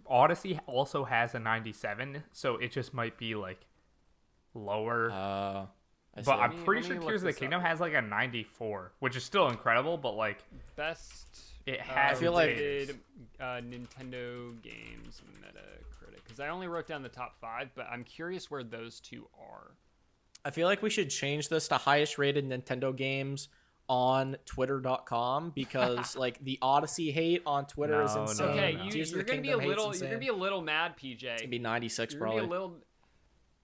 Odyssey also has a 97, so it just might be like lower. But I'm pretty sure Tears of the Kingdom has like a 94, which is still incredible, but like
best
it has
I feel like
Nintendo games Metacritic, because I only wrote down the top 5, but I'm curious where those 2 are.
I feel like we should change this to highest rated Nintendo games on twitter.com because like the Odyssey hate on Twitter is insane.
Okay, you're gonna be a little mad, PJ.
It's gonna be 96
you're
probably.
Gonna be a little...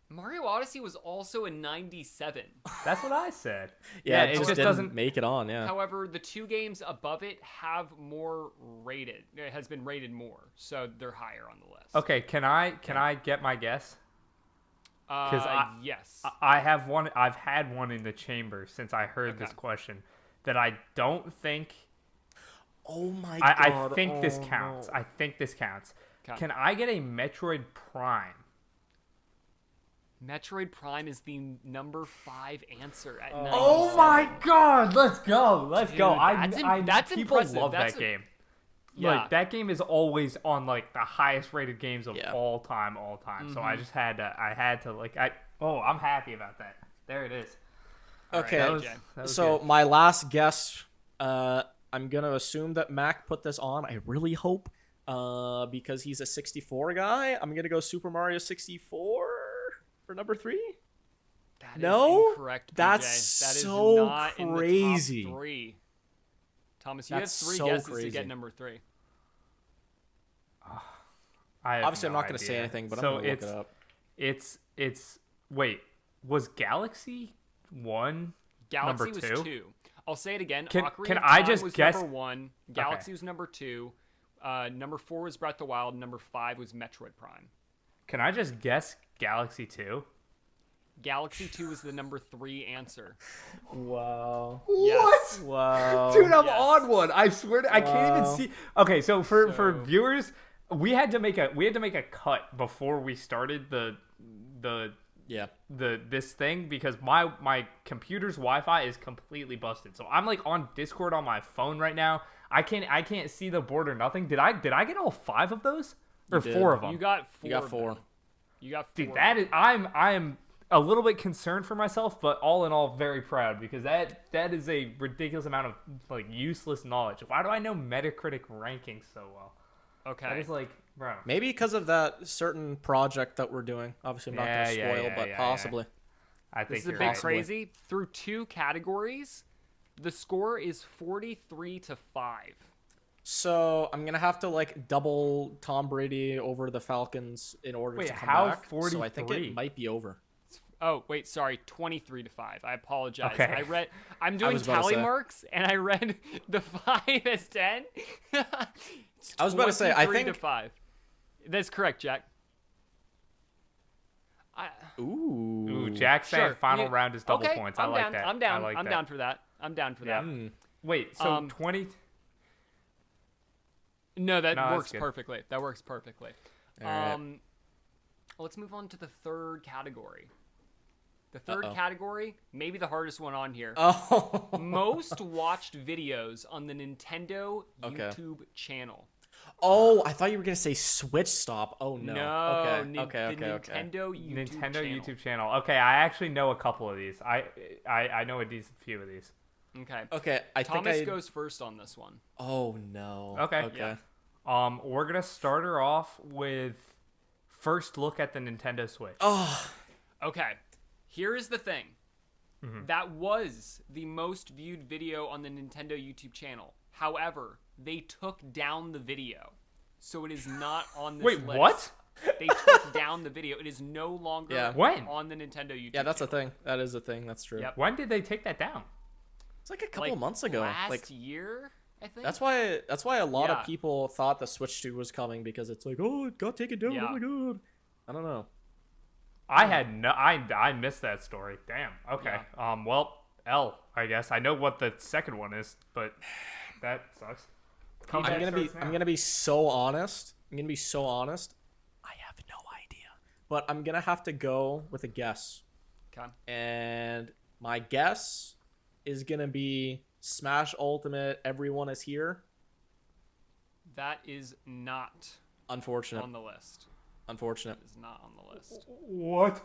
Mario Odyssey was also a 97.
That's what I said.
Yeah, it just doesn't make it on. Yeah.
However, the 2 games above it have more rated. It has been rated more, so they're higher on the list.
Okay, can I get my guess?
Yes.
I have one. I've had one in the chamber since I heard this question that I don't think.
Oh my god!
I think this counts.
No.
I think this counts. Can I get a Metroid Prime?
Metroid Prime is the number 5 answer at 97.
Oh my god! Let's go! Let's go!
That's
people
impressive.
love that game. Yeah. Like that game is always on like the highest rated games of all time. So I just had to. I'm happy about that. There it is.
Okay.
Right,
that was so good. My last guess. I'm gonna assume that Mac put this on. I really hope. Because he's a 64 guy. I'm gonna go Super Mario 64 for number 3.
That is incorrect, PJ.
That's
that is
so
not
crazy.
In the top 3. Thomas, you have 3 guesses to get number 3.
Obviously, I'm not going to say anything, but I'm going to look it up.
It's wait, was Galaxy 1
Galaxy
number
was
2?
2. I'll say it again.
Can
Ocarina of
I
Time
just
was
guess?
number 1. Galaxy was number 2. Number 4 was Breath of the Wild. Number 5 was Metroid Prime.
Can I just guess Galaxy 2?
Galaxy 2 is the number 3 answer.
Wow.
Yes.
What?
Wow.
Dude, I'm on one. I swear I can't even see. Okay, so for viewers, we had to make a cut before we started this thing because my computer's Wi-Fi is completely busted. So I'm like on Discord on my phone right now. I can't see the board or nothing. Did I get all 5 of those or 4 of them?
You got 4.
You got 4.
You got 4.
Dude, that is I'm a little bit concerned for myself, but all in all, very proud because that is a ridiculous amount of like useless knowledge. Why do I know Metacritic rankings so well?
Okay,
that is like, bro.
Maybe because of that certain project that we're doing. Obviously, I'm not going to spoil, but possibly.
I think
this is a bit
right.
crazy. Through 2 categories, the score is 43-5.
So I'm gonna have to like double Tom Brady over the Falcons in order to come back.
43?
So I think it might be over.
Oh wait, sorry, 23-5. I apologize.
Okay.
I'm doing tally marks, and I read the 5 as 10.
I was about to say, I think
5. That's correct, Jack.
Ooh,
Jack saying final round is double points. I like that.
I'm down.
I'm
down for that. I'm down for that.
Wait, so 20?
No, that works perfectly. That works perfectly.
All right.
Let's move on to the 3rd category. The 3rd category, maybe the hardest one on here.
Oh.
Most watched videos on the Nintendo YouTube channel.
Oh, I thought you were gonna say Switch Stop. Oh no.
No.
Okay.
Nintendo
YouTube channel. Okay, I actually know a couple of these. I know a decent few of these.
Okay.
Thomas
goes first on this one.
Oh no.
Okay.
Yeah.
We're gonna start her off with first look at the Nintendo Switch.
Oh.
Okay. Here is the thing. That was the most viewed video on the Nintendo YouTube channel. However, they took down the video. So it is not on this list.
Wait, what?
They took down the video. It is no longer
when?
on the Nintendo YouTube
Yeah, that's
channel.
a thing. That is a thing. That's true.
Yep.
When did they take that down?
It's like a couple months ago.
Last year, I think.
That's why a lot of people thought the Switch 2 was coming because it's like, oh, it got taken down.
Yeah.
Oh my god. I don't know.
I missed that story. Damn. Okay.
Yeah.
Well, L, I guess. I know what the second one is, but that sucks.
I'm gonna be so honest. I have no idea. But I'm gonna have to go with a guess.
Okay.
And my guess is gonna be Smash Ultimate. Everyone is here.
That is not
Unfortunate.
on the list.
Unfortunate.
It is not on the list.
What?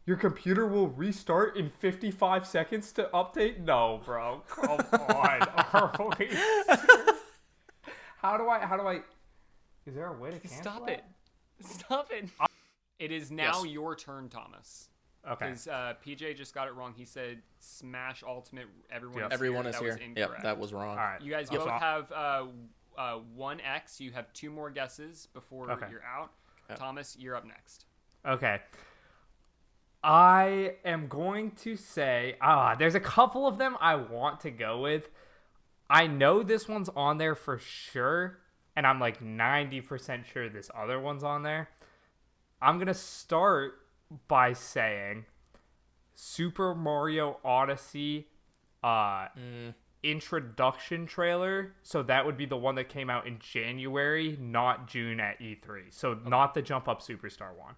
Your computer will restart in 55 seconds to update? No, bro. Come on. How do I... Is there a way to cancel
Stop
that?
it. Stop it. It is now your turn, Thomas.
Okay.
Because PJ just got it wrong. He said Smash Ultimate.
Everyone is here.
Was
yep, that was wrong.
All right.
You guys both have 1x. You have 2 more guesses before you're out.
Yep.
Thomas, you're up next.
Okay. I am going to say, there's a couple of them I want to go with. I know this one's on there for sure, and I'm like 90% sure this other one's on there. I'm going to start by saying Super Mario Odyssey introduction trailer. So that would be the one that came out in January, not June at E3. So not the Jump Up Superstar one.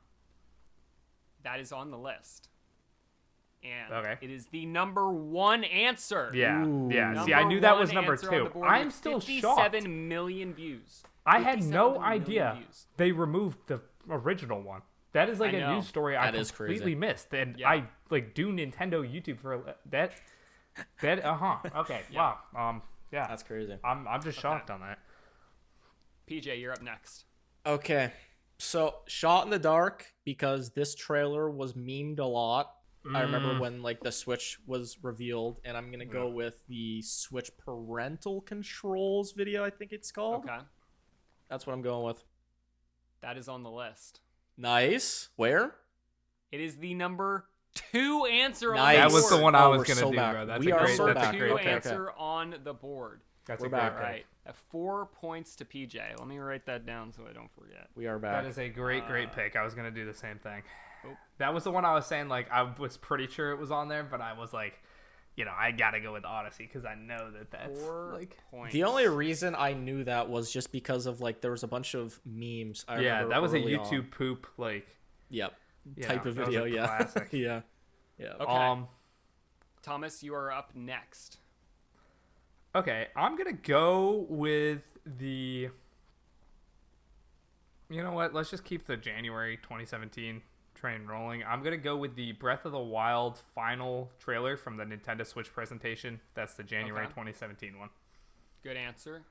That is on the list. And it is the number 1 answer.
Yeah.
Ooh.
Yeah. See, I knew that was number 2. I'm still
57
shocked.
57 million views.
I had no idea they removed the original one. That is like a news story I completely missed. And I do Nintendo YouTube for that. Okay.
Yeah.
Wow. Yeah.
That's crazy.
I'm just shocked on that.
PJ, you're up next.
Okay. So, Shot in the Dark, because this trailer was memed a lot. I remember when like the Switch was revealed, and I'm gonna go with the Switch parental controls video. I think it's called.
Okay.
That's what I'm going with.
That is on the list.
Nice. Where?
It is the number 2 answer
nice.
on the board.
That was the one I was
going to
do,
back.
bro. That's
we
a
are
great,
so
that's
back.
a great
Two answer on the board.
That's
We're
a great
back.
All right. 4 points to PJ. Let me write that down so I don't forget.
We are back.
That is a great pick. I was going to do the same thing.
Oh.
That was the one I was saying, like, I was pretty sure it was on there, but I was like, you know, I got to go with Odyssey because I know that's
4
like
points.
The only reason I knew that was just because of like there was a bunch of memes.
Yeah, that was a YouTube
on.
poop like.
Yep.
Yeah,
type of
that was
video.
a
Yeah.
classic.
Yeah.
Okay. Thomas, you are up next.
Okay, I'm gonna go with the. You know what? Let's just keep the January 2017 train rolling. I'm gonna go with the Breath of the Wild final trailer from the Nintendo Switch presentation. That's the January 2017 one.
Good answer.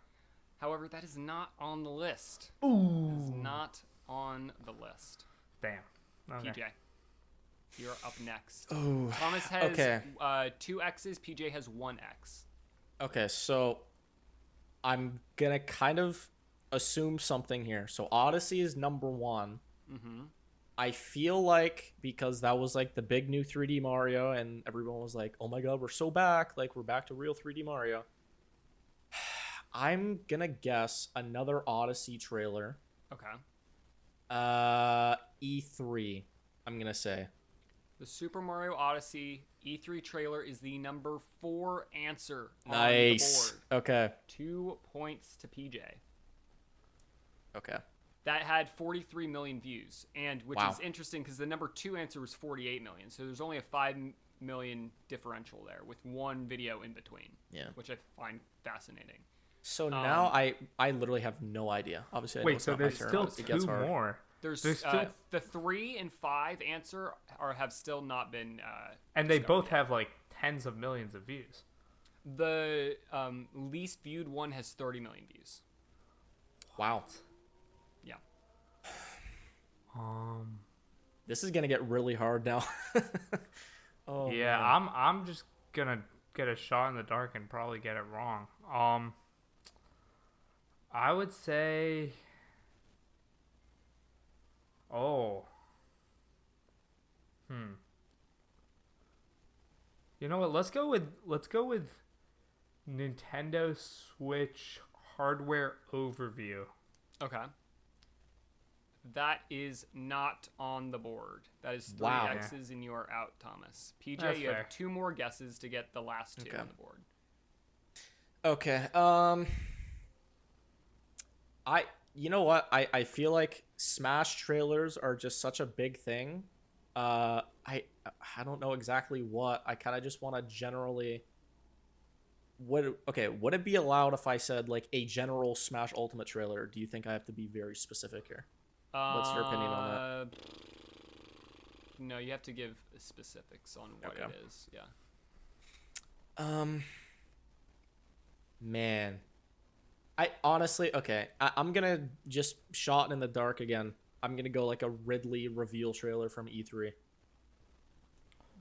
However, that is not on the list.
Ooh.
It is not on the list.
Damn. Okay.
PJ, you're up next.
Ooh.
Thomas has
Okay.
2 X's. PJ has 1 X.
Okay, so I'm gonna kind of assume something here. So Odyssey is number 1.
Mm-hmm.
I feel like because that was like the big new 3D Mario, and everyone was like, "Oh my god, we're so back! Like we're back to real 3D Mario." I'm gonna guess another Odyssey trailer.
Okay.
E3. I'm gonna say.
The Super Mario Odyssey E3 trailer is the number 4 answer on
Nice.
the board.
Okay.
2 points to PJ.
Okay.
That had 43 million views, and which
Wow.
is interesting because the number 2 answer was 48 million. So there's only a 5 million differential there with one video in between.
Yeah.
Which I find fascinating.
So now I literally have no idea. Obviously, I know
Wait,
it's
so
not my
there's
turn.
still
It gets
2
hard.
more.
There's
still
the 3 and 5 answer have still not been.
And they both
yet.
have like tens of millions of views.
The least viewed one has 30 million views.
Wow.
Yeah.
This is gonna get really hard now. Oh
Yeah,
man.
I'm just gonna get a shot in the dark and probably get it wrong. I would say. Oh. You know what? Let's go with Nintendo Switch hardware overview.
Okay. That is not on the board. That is 3
Wow.
X's and you are out, Thomas. PJ,
That's
you
fair.
have 2 more guesses to get the last 2
Okay.
on the board.
Okay. You know what? I feel like Smash trailers are just such a big thing. I don't know exactly what. I kind of just want to generally. Would it be allowed if I said like a general Smash Ultimate trailer? Or do you think I have to be very specific here? What's your opinion on that?
No, you have to give specifics on what
Okay.
it is. Yeah.
Man, I honestly I'm gonna just shot in the dark again. I'm gonna go like a Ridley reveal trailer from E3.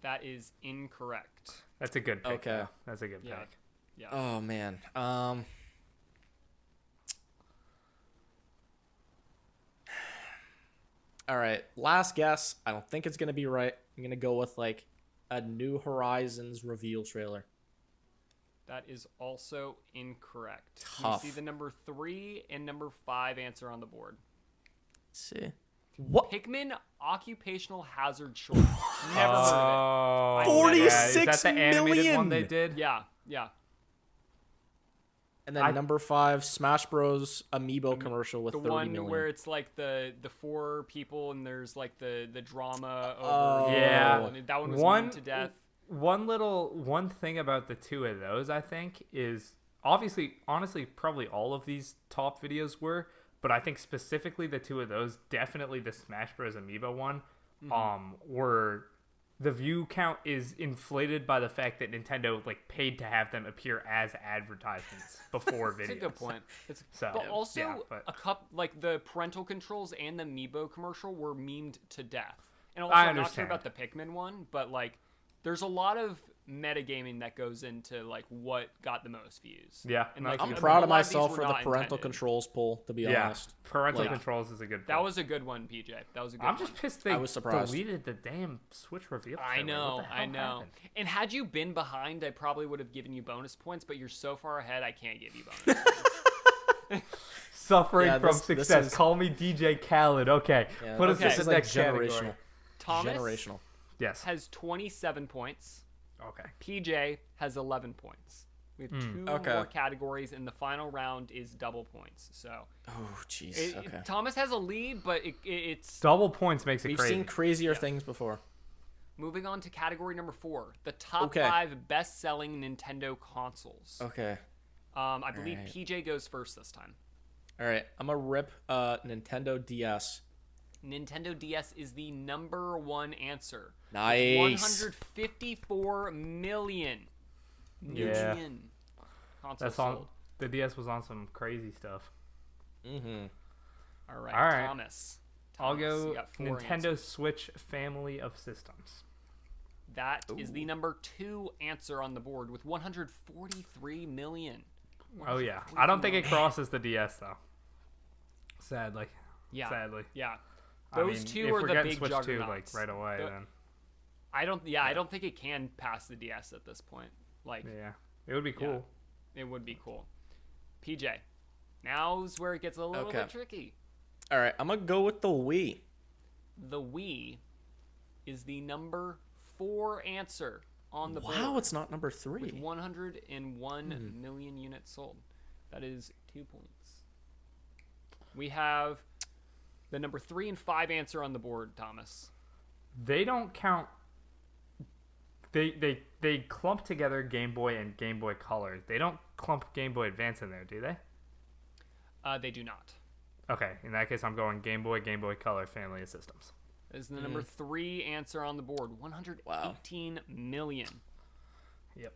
That is incorrect.
That's a good pick.
Okay.
though. That's a good
Yeah.
pick.
Yeah.
Oh man. All right, last guess. I don't think it's gonna be right. I'm gonna go with like a New Horizons reveal trailer.
That is also incorrect.
Tough.
You see the number 3 and number 5 answer on the board.
Let's see. What?
Pikmin Occupational Hazard Short. Never heard of
Oh,
46
yeah. Is that the animated one they
million?
did?
it. Yeah.
And then number 5, Smash Bros. Amiibo commercial with
The
30
one
million.
where it's like the 4 people and there's like the drama over.
Oh.
Yeah.
And that one was
One-
memed to death.
One thing about the 2 of those, I think, is honestly, probably all of these top videos were, but I think specifically the 2 of those, definitely the Smash Bros. Amiibo one, were the view count is inflated by the fact that Nintendo like paid to have them appear as advertisements before videos.
That's a good point. But also, a cup like the parental controls and the Amiibo commercial were memed to death. And also,
I
I'm not sure
understand.
about the Pikmin one, but like there's a lot of metagaming that goes into like what got the most views.
Yeah,
and like
I'm proud of myself for the parental controls poll. To be honest,
parental controls is a good.
That was a good one, PJ. That was a good.
I'm just pissed they
I was surprised.
deleted the damn Switch reveal.
I know.
Happened?
And had you been behind, I probably would have given you bonus points. But you're so far ahead, I can't give you bonus points.
Suffering from success. Call me DJ Khaled. Okay, put us in the next category.
Thomas
generational.
Yes.
Has 27 points.
Okay.
PJ has 11 points. We have two more categories, and the final round is double points. So.
Oh, jeez. Okay.
Thomas has a lead, but it's
double points makes it
We've
crazy.
We've seen crazier things before.
Moving on to category number 4, the top 5 best-selling Nintendo consoles.
Okay.
I believe PJ goes first this time.
All right, I'm gonna rip Nintendo DS.
Nintendo DS is the number 1 answer.
Nice.
154 million. Consoles sold.
The DS was on some crazy stuff.
All right, Thomas.
I'll go Nintendo Switch family of systems.
That is the number 2 answer on the board with 143 million.
Oh yeah, I don't think it crosses the DS though. Sadly.
Yeah.
Sadly.
Yeah. Those two are the big
Switch
juggernauts.
2, like right away then.
I don't think it can pass the DS at this point. Like
it would be cool.
Yeah, it would be cool. PJ, now's where it gets a little bit tricky.
All right, I'm gonna go with the Wii.
The Wii is the number 4 answer on the board.
Wow, it's not number 3.
With 101 million units sold. That is 2 points. We have the number 3 and 5 answer on the board, Thomas.
They don't count. They clump together Game Boy and Game Boy Color. They don't clump Game Boy Advance in there, do they?
They do not.
Okay, in that case, I'm going Game Boy Color family of systems.
This is the number 3 answer on the board. 118 million.
Yep.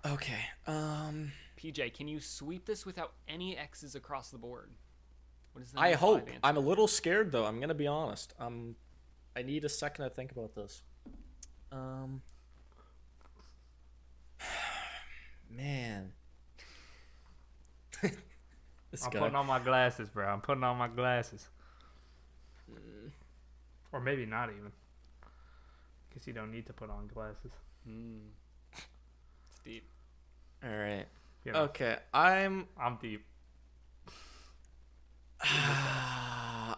Okay.
PJ, can you sweep this without any X's across the board? What is the
I hope. I'm a little scared though. I'm gonna be honest. I need a second to think about this. Man.
Putting on my glasses, bro. I'm putting on my glasses. Or maybe not even. Because you don't need to put on glasses.
It's deep.
All right.
You know,
okay. I'm
deep.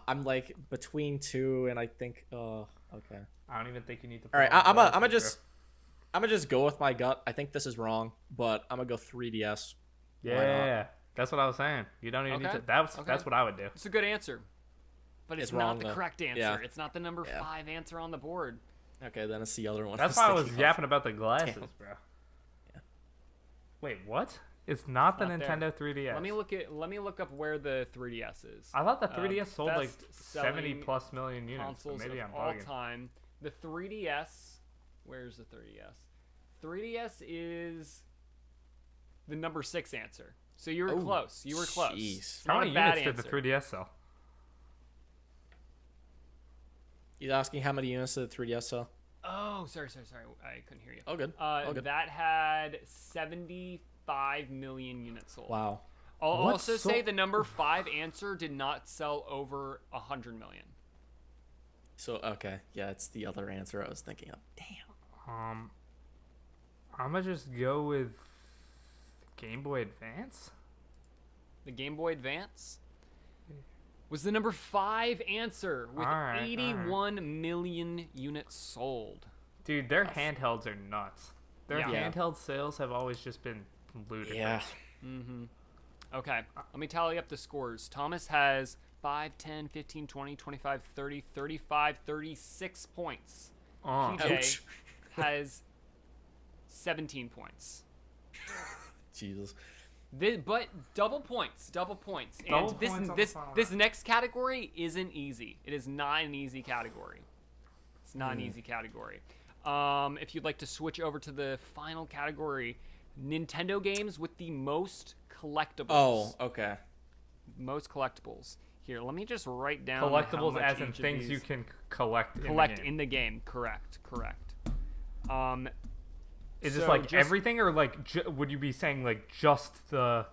I'm like between 2 and I think okay.
I don't even think you need to put
All right,
on
I'm gonna just go with my gut. I think this is wrong, but I'm gonna go 3DS.
Yeah. That's what I was saying. You don't even need to. That's what I would do.
It's a good answer, but it's
wrong,
not the correct answer.
Yeah.
It's not the number 5 answer on the board.
Okay, then it's the other one.
That's why I was yapping about the glasses, bro.
Yeah.
Wait, what? It's not the
Not
Nintendo 3DS.
Let me look up where the 3DS is.
I thought the 3DS sold like
best-selling
70 plus million units.
Consoles
So maybe
of
I'm
all
bugging.
time. The 3DS. Where's the 3DS? 3DS is the number 6 answer. So you were close. You were close.
Jeez.
How many units did the 3DS sell?
He's asking how many units did the 3DS sell?
Oh, sorry. I couldn't hear you.
Oh, good.
That had 75 million units sold.
Wow.
I'll also say the number 5 answer did not sell over 100 million.
So, okay. Yeah, it's the other answer I was thinking of. Damn.
I'm going to just go with Game Boy Advance.
The Game Boy Advance was the number 5 answer with 81 million units sold.
Dude, their handhelds are nuts. Their handheld sales have always just been ludicrous.
Yeah.
Okay, let me tally up the scores. Thomas has 5, 10, 15, 20, 25, 30, 35, 36 points. PJ has 17 points.
Jesus.
But double points. And this next category isn't easy. It is not an easy category. It's not an easy category. If you'd like to switch over to the final category, Nintendo games with the most collectibles.
Oh, okay.
Most collectibles. Here, let me just write down
collectibles as in things you can collect
in the game. Correct.
Is this like everything, or like would you be saying like just the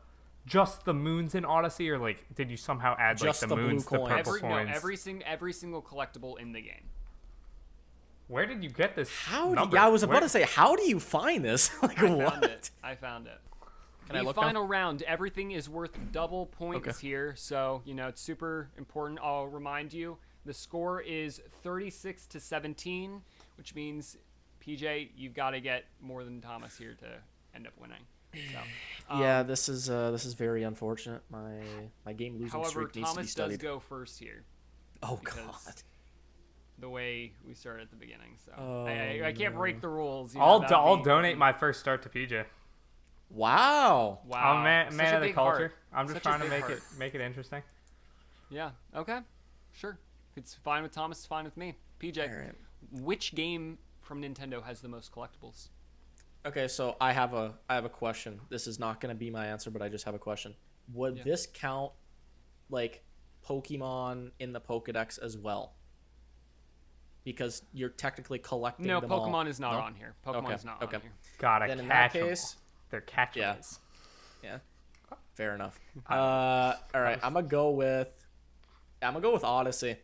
moons in Odyssey, or like did you somehow add
just
like the moons, the purple coins?
No, every single collectible in the game.
Where did you get this?
I was about to say, how do you find this? Like,
I found it.
Can I look
final round, everything is worth double points here, so it's super important. I'll remind you, the score is 36-17, which means PJ, you've got to get more than Thomas here to end up winning. So,
yeah, this is very unfortunate. My game losing streak needs to be studied.
Thomas does go first here.
Oh God.
The way we started at the beginning, so I can't break the rules.
I'll donate my first start to PJ.
Wow.
I'm man of the culture. I'm just trying to make it interesting.
Yeah. Okay. Sure. If it's fine with Thomas, it's fine with me. PJ, which game from Nintendo has the most collectibles?
Okay, so I have a question. This is not going to be my answer, but I just have a question. Would this count like Pokemon in the Pokédex as well? Because you're technically collecting them
Pokemon
all.
is not on here. Pokemon is not on here.
Gotta
then
catch
in that case,
they're catchables.
Yeah. Fair enough. All right, I'm gonna go with Odyssey.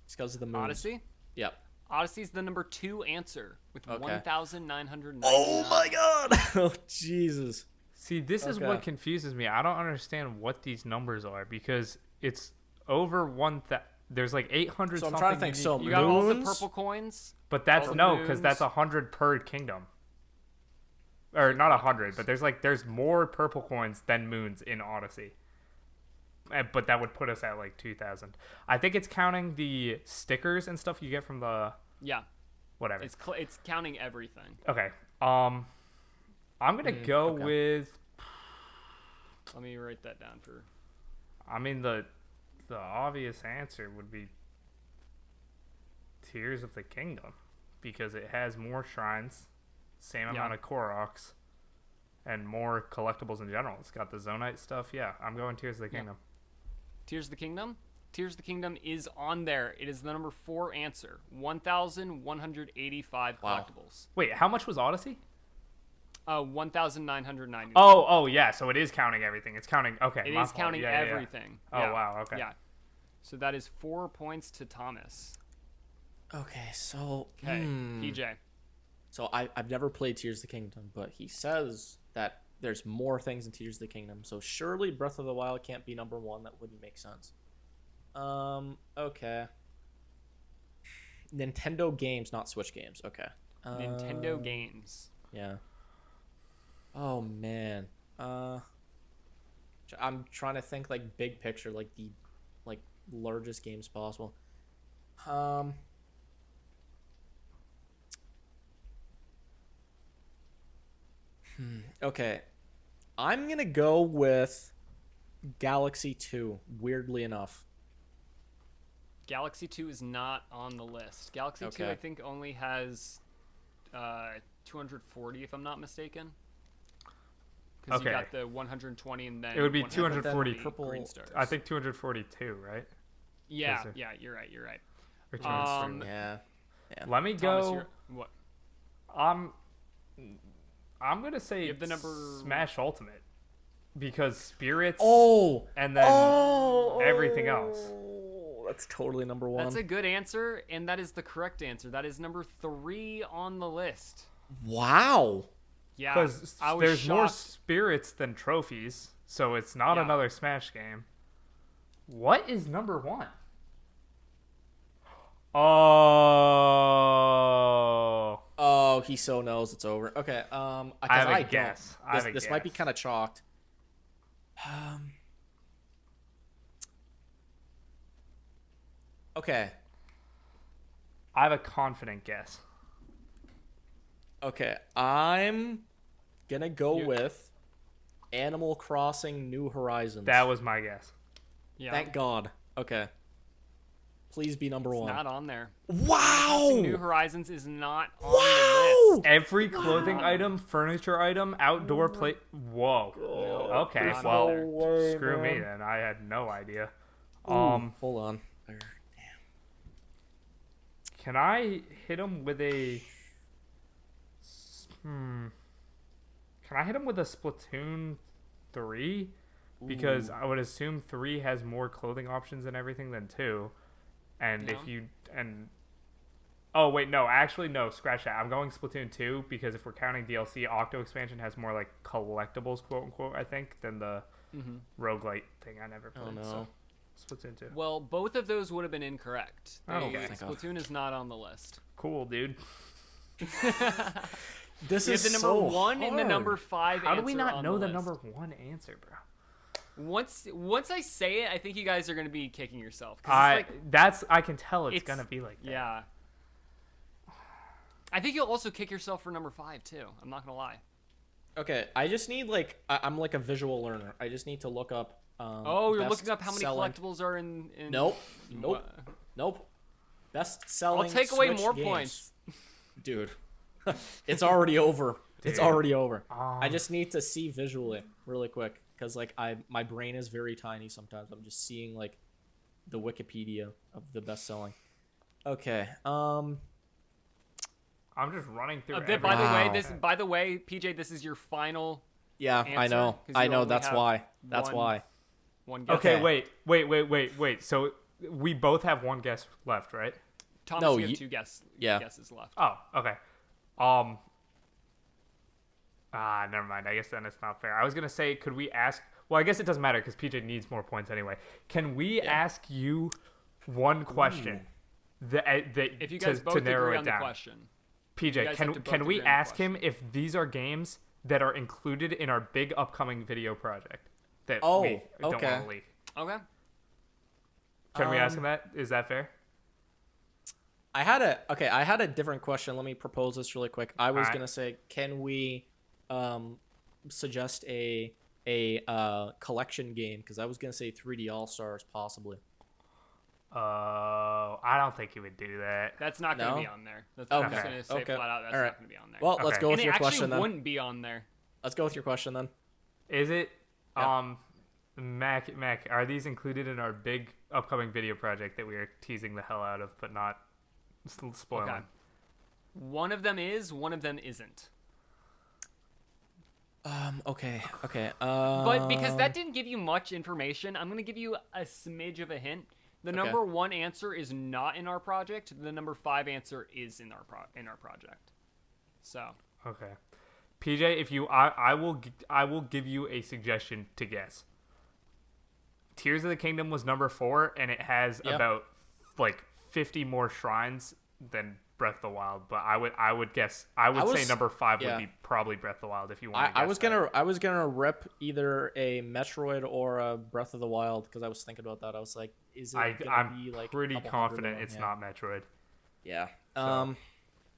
It's because of the moons.
Odyssey?
Yep.
Odyssey's the number 2 answer with 1,999.
Oh my God! Oh Jesus!
See, this is what confuses me. I don't understand what these numbers are because it's over 1,000. There's like 800.
So I'm trying to think. So
you got all the purple coins,
but that's because that's 100 per kingdom, or not 100, but there's more purple coins than moons in Odyssey. But that would put us at like 2,000. I think it's counting the stickers and stuff you get from the whatever.
It's counting everything.
Okay. I'm gonna go with.
Let me write that down for.
I mean the obvious answer would be Tears of the Kingdom because it has more shrines, same amount of Koroks, and more collectibles in general. It's got the Zonite stuff. Yeah, I'm going Tears of the Kingdom.
Tears of the Kingdom? Tears of the Kingdom is on there. It is the number 4 answer. 1,185 collectibles.
Wait, how much was Odyssey?
1,990.
Oh, yeah. So it is counting everything. It's counting. Okay,
it is counting everything.
Oh, wow. Okay.
Yeah. So that is 4 points to Thomas.
Okay, so
PJ.
So I've never played Tears of the Kingdom, but he says that there's more things in Tears of the Kingdom. So surely Breath of the Wild can't be number 1. That wouldn't make sense. Okay. Nintendo games, not Switch games. Okay.
Nintendo games.
Yeah. Oh man. I'm trying to think like big picture, like the largest games possible. Okay. I'm gonna go with Galaxy 2, weirdly enough.
Galaxy 2 is not on the list. Galaxy 2, I think, only has 240, if I'm not mistaken. Because you got the 120 and then...
It would be 240
purple
green stars.
I think 242, right?
Yeah, you're right.
Yeah.
Let me
Thomas,
go...
What?
I'm going to say
the number...
Smash Ultimate. Because spirits and then everything else.
That's totally number 1.
That's a good answer, and that is the correct answer. That is number 3 on the list.
Wow.
Yeah,
because there's shocked. More spirits than trophies, so it's not another Smash game. What is number 1?
Oh, he so knows it's over. Okay,
I have a guess.
This might be kind of chalked. Okay.
I have a confident guess.
Okay, I'm gonna go with Animal Crossing New Horizons.
That was my guess.
Yeah.
Thank God. Okay. Please be number 1.
It's not on there.
Wow!
New Horizons is not on the list.
Every clothing item, furniture item, outdoor plate. Whoa. Okay, well, screw me then. I had no idea.
Hold on.
Can I hit him with a... Can I hit him with a Splatoon 3? Because I would assume 3 has more clothing options and everything than 2. And if you... Oh, wait, no. Actually, no. Scratch that. I'm going Splatoon 2 because if we're counting DLC, Octo Expansion has more, like, collectibles, quote-unquote, I think, than the roguelite thing I never played.
Oh, no.
So, Splatoon 2.
Well, both of those would have been incorrect.
Okay.
Splatoon is not on the list.
Cool, dude.
This is
the number
so
1
hard.
and the number 5
How
answer
do we not know the
list.
number 1 answer, bro?
Once I say it, I think you guys are going to be kicking yourself.
I can tell it's going to be like that.
Yeah. I think you'll also kick yourself for number 5 too. I'm not going to lie.
Okay, I just need I'm like a visual learner. I just need to look up.
You're looking up how many collectibles are in.
Nope. Best selling.
I'll take away
Switch
more
games.
points,
dude. It's already over.
Dude.
It's already over. I just need to see visually really quick because like my brain is very tiny sometimes. I'm just seeing like the Wikipedia of the best selling. Okay.
I'm just running through.
By the way, PJ, this is your final.
Yeah,
answer,
I know. That's why.
One guess.
Okay, wait. So we both have one guess left, right?
Thomas, you have two guesses left.
Oh, okay. Never mind. I guess then it's not fair. I was gonna say, could we ask? Well, I guess it doesn't matter because PJ needs more points anyway. Can we ask you one question?
If you guys both agree on the question.
PJ, can we ask him if these are games that are included in our big upcoming video project that we don't want to leak?
Okay.
Can we ask him that? Is that fair?
I had a different question. Let me propose this really quick. I was gonna say, can we suggest a collection game? Because I was gonna say 3D All Stars possibly.
I don't think he would do that.
That's not going to be on there. I'm just going to say flat out that's not going to be on there.
Well, let's go with your question then.
And it actually wouldn't be on there.
Let's go with your question then.
Is it? Mac, are these included in our big upcoming video project that we are teasing the hell out of, but not spoiling?
Okay. One of them is, one of them isn't.
Okay.
But because that didn't give you much information, I'm going to give you a smidge of a hint. The number 1 answer is not in our project. The number 5 answer is in our project. So.
Okay. PJ, if you, I will give you a suggestion to guess. Tears of the Kingdom was number 4, and it has about like 50 more shrines than Breath of the Wild. But I would say number 5 would be probably Breath of the Wild if you want.
I was gonna rip either a Metroid or a Breath of the Wild because I was thinking about that. I was like, is it? I'm
be like pretty confident it's not Metroid.
Yeah. So.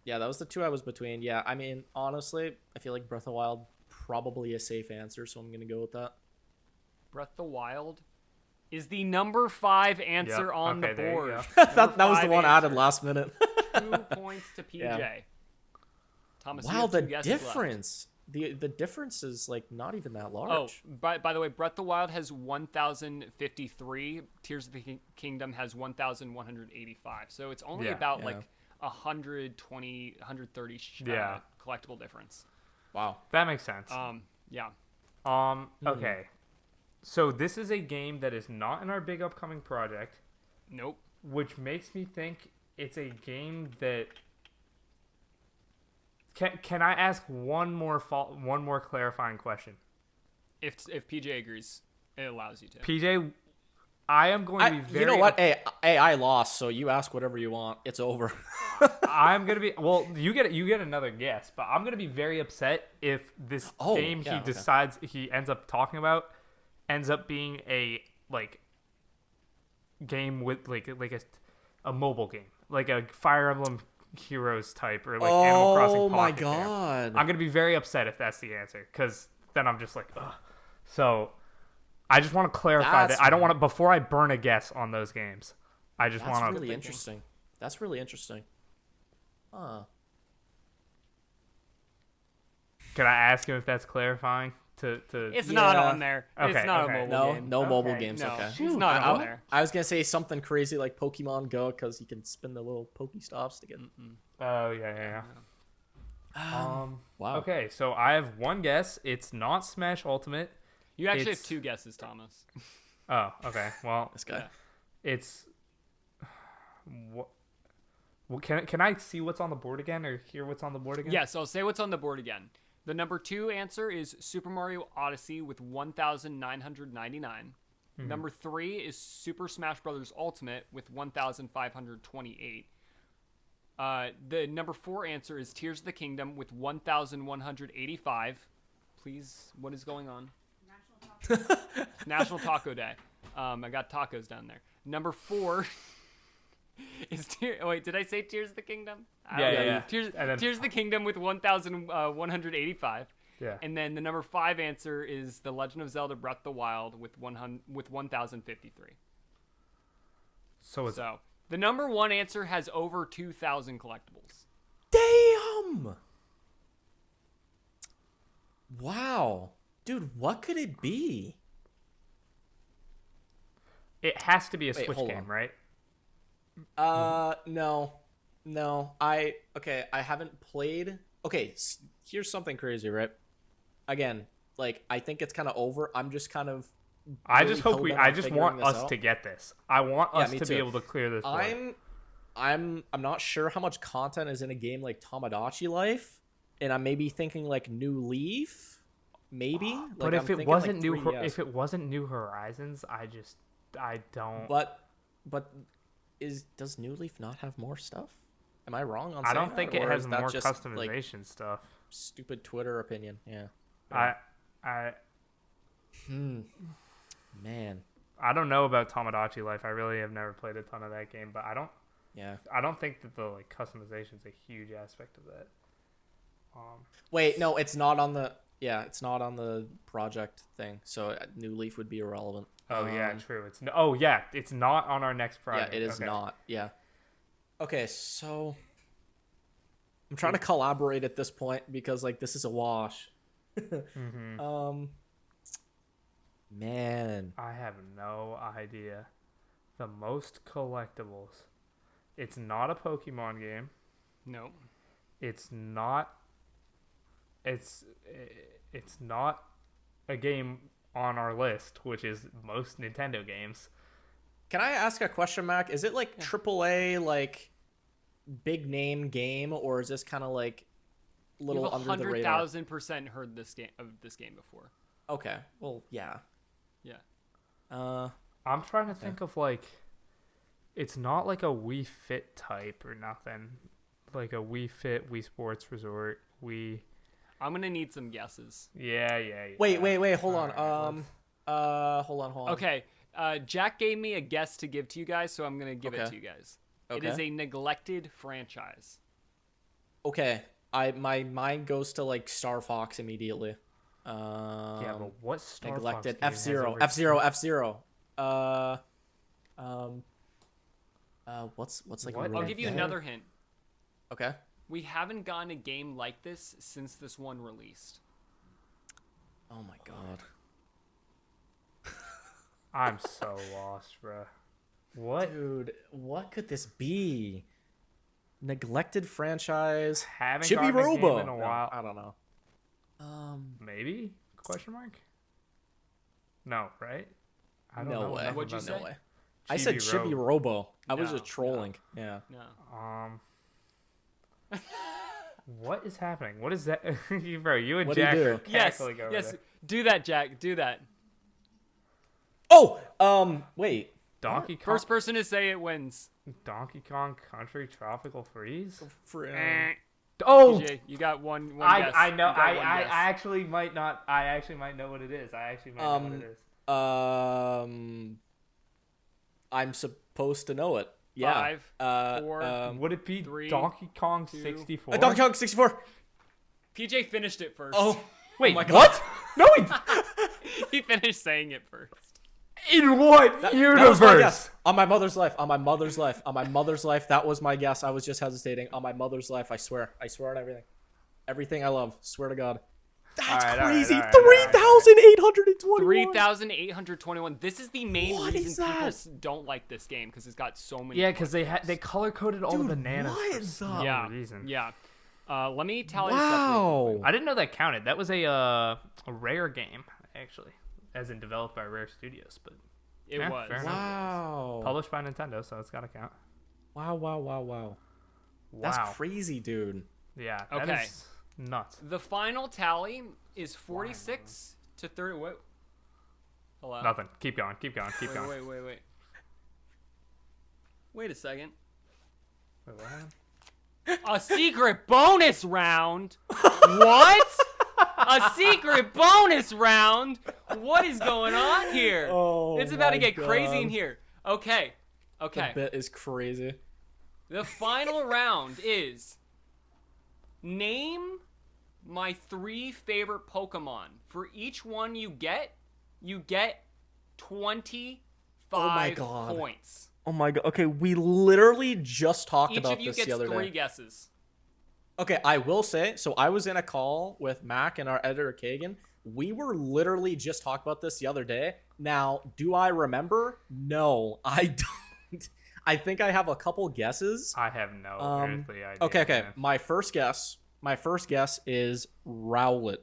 Yeah, that was the two I was between. Yeah, I mean, honestly, I feel like Breath of the Wild probably a safe answer, so I'm gonna go with that.
Breath of the Wild is the number 5 answer on the board.
that was the one added last minute.
2 points to PJ. Yeah. Thomas,
wow, the difference. The difference is like not even that large.
Oh, by the way, Breath of the Wild has 1,053. Tears of the Kingdom has 1,185. So it's only about like 120, 130 collectible difference.
Wow, that makes sense.
Yeah.
Okay. So this is a game that is not in our big upcoming project.
Nope.
Which makes me think it's a game that. Can I ask one more clarifying question?
If PJ agrees, it allows you to.
PJ, I am going to be very.
You know what? Hey, I lost, so you ask whatever you want. It's over.
I'm gonna be. Well, you get another guess, but I'm gonna be very upset if this game decides he ends up talking about ends up being a game with like a mobile game, like a Fire Emblem Heroes type or like Animal Crossing Pocket. Oh my god! I'm gonna be very upset if that's the answer, because then I'm just like, ugh. So I just want to clarify that I don't want to before I burn a guess on those games. I just want to.
That's really interesting. That's really interesting. Huh.
Can I ask him if that's clarifying?
It's not on there. Okay, it's not a mobile game.
No mobile games.
No,
okay.
It's not on there.
I was gonna say something crazy like Pokemon Go because you can spin the little Pokestops to get.
Oh yeah.
Wow.
Okay, so I have one guess. It's not Smash Ultimate.
You actually have two guesses, Thomas.
Oh, okay. Well,
This guy.
it's what? Well, can I see what's on the board again, or hear what's on the board again?
Yes, I'll say what's on the board again. The number 2 answer is Super Mario Odyssey with 1,999. Number 3 is Super Smash Bros. Ultimate with 1,528. The number 4 answer is Tears of the Kingdom with 1,185. Please, what is going on? National Taco Day. I got tacos down there. Number 4 is wait, did I say Tears of the Kingdom?
Yeah.
Tears of the Kingdom with 1,185.
Yeah.
And then the number 5 answer is The Legend of Zelda Breath of the Wild with 1,053.
So
the number 1 answer has over 2,000 collectibles.
Damn! Wow. Dude, what could it be?
it has to be a
Wait,
Switch
hold
game,
on.
right?
No. I haven't played. Okay, here's something crazy, right? Again, like, I think it's kind of over. I'm just kind of.
I
really
just hope
hell-bent
I
on
just
figuring
want
this
us
out.
to get this. I want us
me
to
too.
be able to clear this board.
I'm not sure how much content is in a game like Tamagotchi Life, and I'm maybe thinking like New Leaf, maybe.
But
Like,
if
I'm
it
thinking,
wasn't
like, 3DS.
if it wasn't New Horizons, I don't.
But does New Leaf not have more stuff? Am I wrong on?
I
saying
don't think
that,
it
or
has
is that
more
just, like,
customization stuff.
stupid Twitter opinion? Yeah. Man.
I don't know about Tamagotchi Life. I really have never played a ton of that game, but I don't think that the like customization is a huge aspect of that.
Wait, no, it's not on the. Yeah, it's not on the project thing, so New Leaf would be irrelevant.
Oh yeah, true. It's it's not on our next project.
Yeah, it is
Okay.
not. Yeah. Okay, so I'm trying to collaborate at this point because like this is a wash. Man,
I have no idea. The most collectibles. It's not a Pokemon game.
No.
It's not. It's not a game on our list, which is most Nintendo games.
can I ask a question, Mac? Is it like AAA, like big name game, or is this kind of like little
You've
under the radar?
100,000% heard this game before.
Okay, well, yeah.
Yeah.
I'm trying to think of like. It's not like a Wii Fit type or nothing. Like a Wii Fit, Wii Sports Resort, Wii.
I'm gonna need some guesses.
Yeah.
Wait. Hold on.
Alright,
Hold on.
Okay. Jack gave me a guess to give to you guys, so I'm gonna give it
Okay.
to you guys.
Okay.
It is a neglected franchise.
Okay. My mind goes to like Star Fox immediately.
Yeah, but what Star
neglected
Fox game has
F-Zero.
over-
F-Zero. What's like a
What?
really
I'll give you
big-
another hint.
Okay.
We haven't gotten a game like this since this one released.
Oh my god.
I'm so lost, bruh. What?
Dude, what could this be? Neglected franchise.
Haven't
Chibi
gotten a game
Robo.
in a while.
I don't know.
Maybe? Question mark? No, right? I don't
No
know.
way.
enough
What'd you
about
say?
No way. I said Chibi Robo. I was
No,
just trolling. Yeah.
No.
that. What is happening? What is that? Bro, you and
What do you
Jack
do?
are
Yes.
cackling over
Yes.
there.
Do that, Jack. Do that.
Oh, wait.
Donkey Kong.
First person to say it wins.
Donkey Kong Country Tropical Freeze.
Oh,
PJ, you got one guess.
I know.
You got one
I
guess.
actually might not. I actually might know what it is. I actually might know what it is.
I'm supposed to know it. Yeah.
5, 4.
Would it be
3,
Donkey Kong
2.
64?
Donkey Kong 64.
PJ finished it first.
Oh,
Wait,
my God.
what? No,
He finished saying it first.
in what
that
universe?
was my guess. On my mother's life. On my mother's life. On my mother's life. That was my guess. I was just hesitating. On my mother's life. I swear. I swear on everything. Everything I love. Swear to God. That's
All right,
crazy.
all right.
3,821.
3,821. This is the main
What
reason
is
people
that?
don't like this game, because it's got so many.
Yeah, because they
collectibles.
they color coded all the
Dude,
bananas
what
for
is
some
that?
Yeah.
reason.
Yeah. Let me tally this up.
I didn't know that counted. That was a Rare game, actually, as in developed by Rare Studios, but
it was.
Wow.
Published by Nintendo, so it's got to count.
Wow. That's crazy, dude.
Yeah, that is nuts.
The final tally is 46 to 30. What? Hello?
Nothing. Keep going.
Wait. Wait a second.
Wait, what happened?
A secret bonus round? What? A secret bonus round? What is going on here?
Oh,
it's about to get crazy in here. Okay.
The bit is crazy.
The final round is name my 3 favorite Pokemon. For each one you get 25 points.
Oh my god. Okay, we literally just talked about this the other day.
Each of you gets 3 guesses.
Okay, I will say, so I was in a call with Mac and our editor Kagan. We were literally just talking about this the other day. Now, do I remember? No, I don't. I think I have a couple guesses.
I have no earthly idea.
Okay.
Man.
My first guess is Rowlet.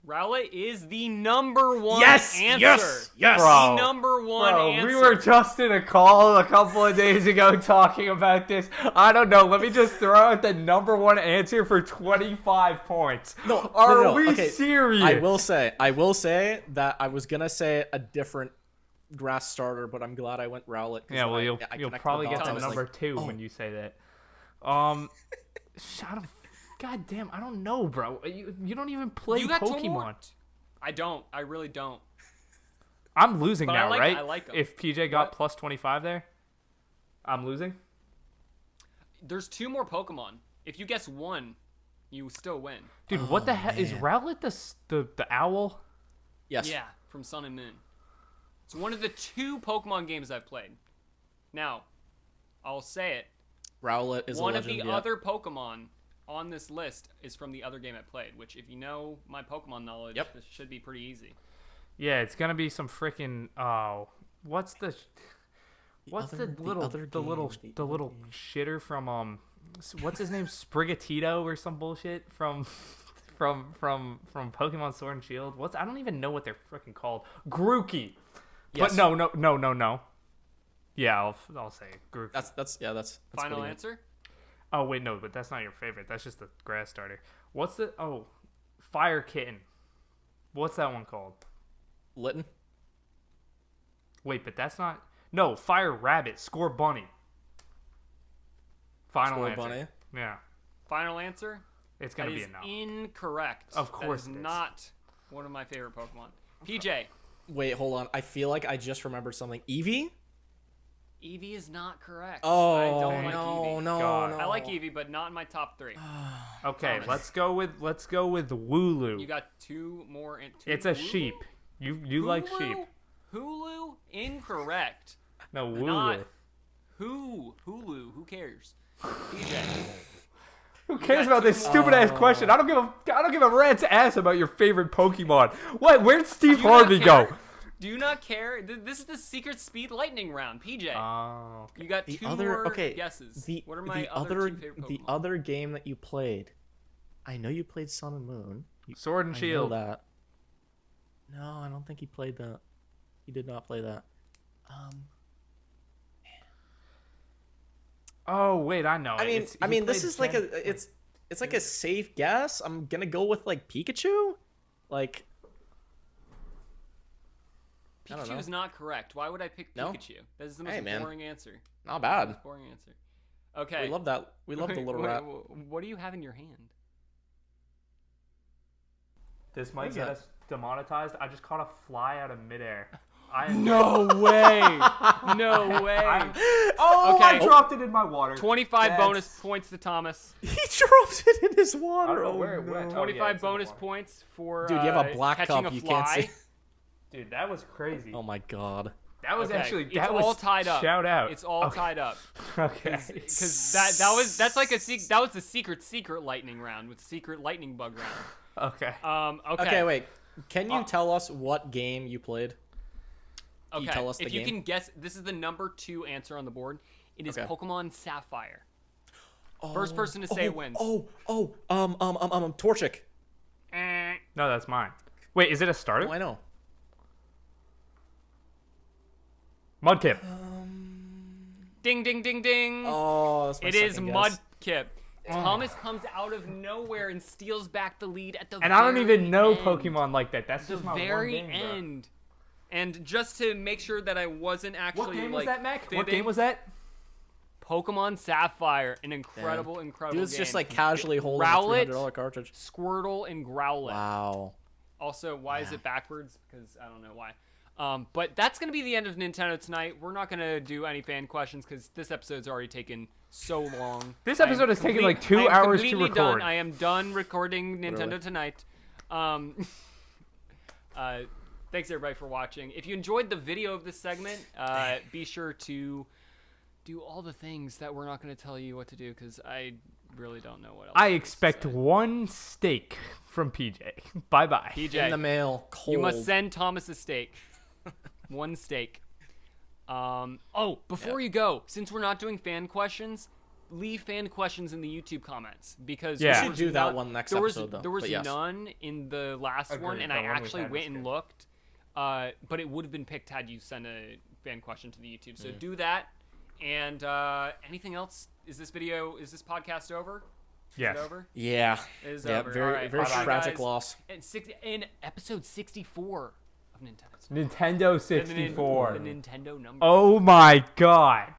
Rowlet is the number 1
answer.
Yes,
bro. The number 1 answer.
We were just in a call a couple of days ago talking about this. I don't know. Let me just throw out the number 1 answer for 25 points.
No,
Are we serious?
I will say that I was gonna say a different grass starter, but I'm glad I went Rowlet.
Yeah, well, you'll probably get the number 2 when you say that. Shut up. God damn, I don't know, bro. You don't even play Pokemon.
I don't. I really don't.
I'm losing now, right?
I like them.
If PJ got plus 25 there, I'm losing?
There's 2 more Pokemon. If you guess 1, you still win.
Dude, what the heck? Is Rowlet the owl?
Yes.
Yeah, from Sun and Moon. It's one of the 2 Pokemon games I've played. Now, I'll say it.
Rowlet is
one
a legend,
of the other Pokemon on this list is from the other game I played, which if you know my Pokemon knowledge, this should be pretty easy.
Yeah, it's gonna be some freaking what's the little shitter from what's his name, Sprigatito or some bullshit from Pokemon Sword and Shield. I don't even know what they're freaking called. Grookey. Yes. But no. Yeah, I'll say Grookey.
That's
final answer.
Oh, wait, no, but that's not your favorite. That's just the grass starter. What's the... Oh, Fire Kitten. What's that one called?
Litten?
Wait, but that's not... No, Fire Rabbit. Score Bunny. Final answer. Bunny? Yeah.
Final answer?
It's going to be a no.
Incorrect.
Of course
that is not one of my favorite Pokemon. PJ.
Wait, hold on. I feel like I just remembered something. Eevee?
Eevee is not correct.
Oh,
I don't like Eevee.
No.
I like Eevee, but not in my top 3.
Okay, let's go with Wooloo.
You got 2 more.
It's a
Wooloo?
Sheep. You like sheep.
Hulu? Incorrect.
No, Wooloo.
Hulu. Who cares? PJ.
Who cares about this stupid ass question? I don't give a rat's ass about your favorite Pokemon. What? Where'd Steve Harvey go?
Do you not care? This is the secret speed lightning round, PJ.
Oh.
Okay. You got 2 more guesses. What are my other 2 favorite Pokemon?
The other game that you played, I know you played Sun and Moon.
Sword and Shield.
I know that. No, I don't think he played that. He did not play that.
Oh wait, I know.
I mean, this is like it's like a safe guess. I'm gonna go with like Pikachu, like.
Pikachu is not correct. Why would I pick Pikachu? That is the most boring answer.
Not bad.
Most boring answer. Okay.
We love that. We love the little rat.
What do you have in your hand?
This might get us demonetized. I just caught a fly out of midair.
No way. No way.
I dropped it in my water.
25 bonus points to Thomas.
He dropped it in his water.
Where?
25 bonus points for
dude, you have a black cup. You can't see.
Dude, that was crazy.
Oh my god.
That was actually
it's all tied up.
Shout out.
It's all tied up.
Okay.
Because that's like that was the secret lightning round with secret lightning bug round.
Okay.
Okay, wait. Can you tell us what game you played?
Okay.
Tell us the
if
game?
You can guess, this is the number 2 answer on the board. It is Pokemon Sapphire. First person to say it wins.
Torchic.
No, that's mine. Wait, is it a starter?
Oh, I know.
Mudkip.
Ding, ding, ding, ding.
Oh, that's my
it is
second guess.
Mudkip. Thomas comes out of nowhere and steals back the lead at the
And I don't even know
end.
Pokemon like that. That's just
The
my
very
one game,
end. Bro. And just to make sure that I wasn't actually
what game
like
was that, Mac?
fibbing,
What game was that?
Pokemon Sapphire, an incredible game.
Dude's just like casually holding
Rowlet,
a $300 cartridge.
Squirtle, and Growlithe.
Wow.
Also, why is it backwards? Because I don't know why. But that's going to be the end of Nintendo tonight. We're not going to do any fan questions because this episode's already taken so long.
This episode has taken like 2 hours to record.
Done. I am done recording Nintendo tonight. Thanks everybody for watching. If you enjoyed the video of this segment, be sure to do all the things that we're not going to tell you what to do because I really don't know what else.
I expect one steak from PJ. Bye-bye.
PJ.
In the mail, cold.
You must send Thomas a steak. One steak. Before you go, since we're not doing fan questions, leave fan questions in the YouTube comments because
we should do that one next episode.
There was none in the last one, and I actually went and looked. But it would have been picked had you sent a fan question to the YouTube. So do that. And anything else? Is this podcast over?
Yes.
Is it over?
Yeah.
It is
yeah,
over.
very tragic loss.
In episode 64 of Nintendo.
Nintendo 64.
The Nintendo number.
Oh my god.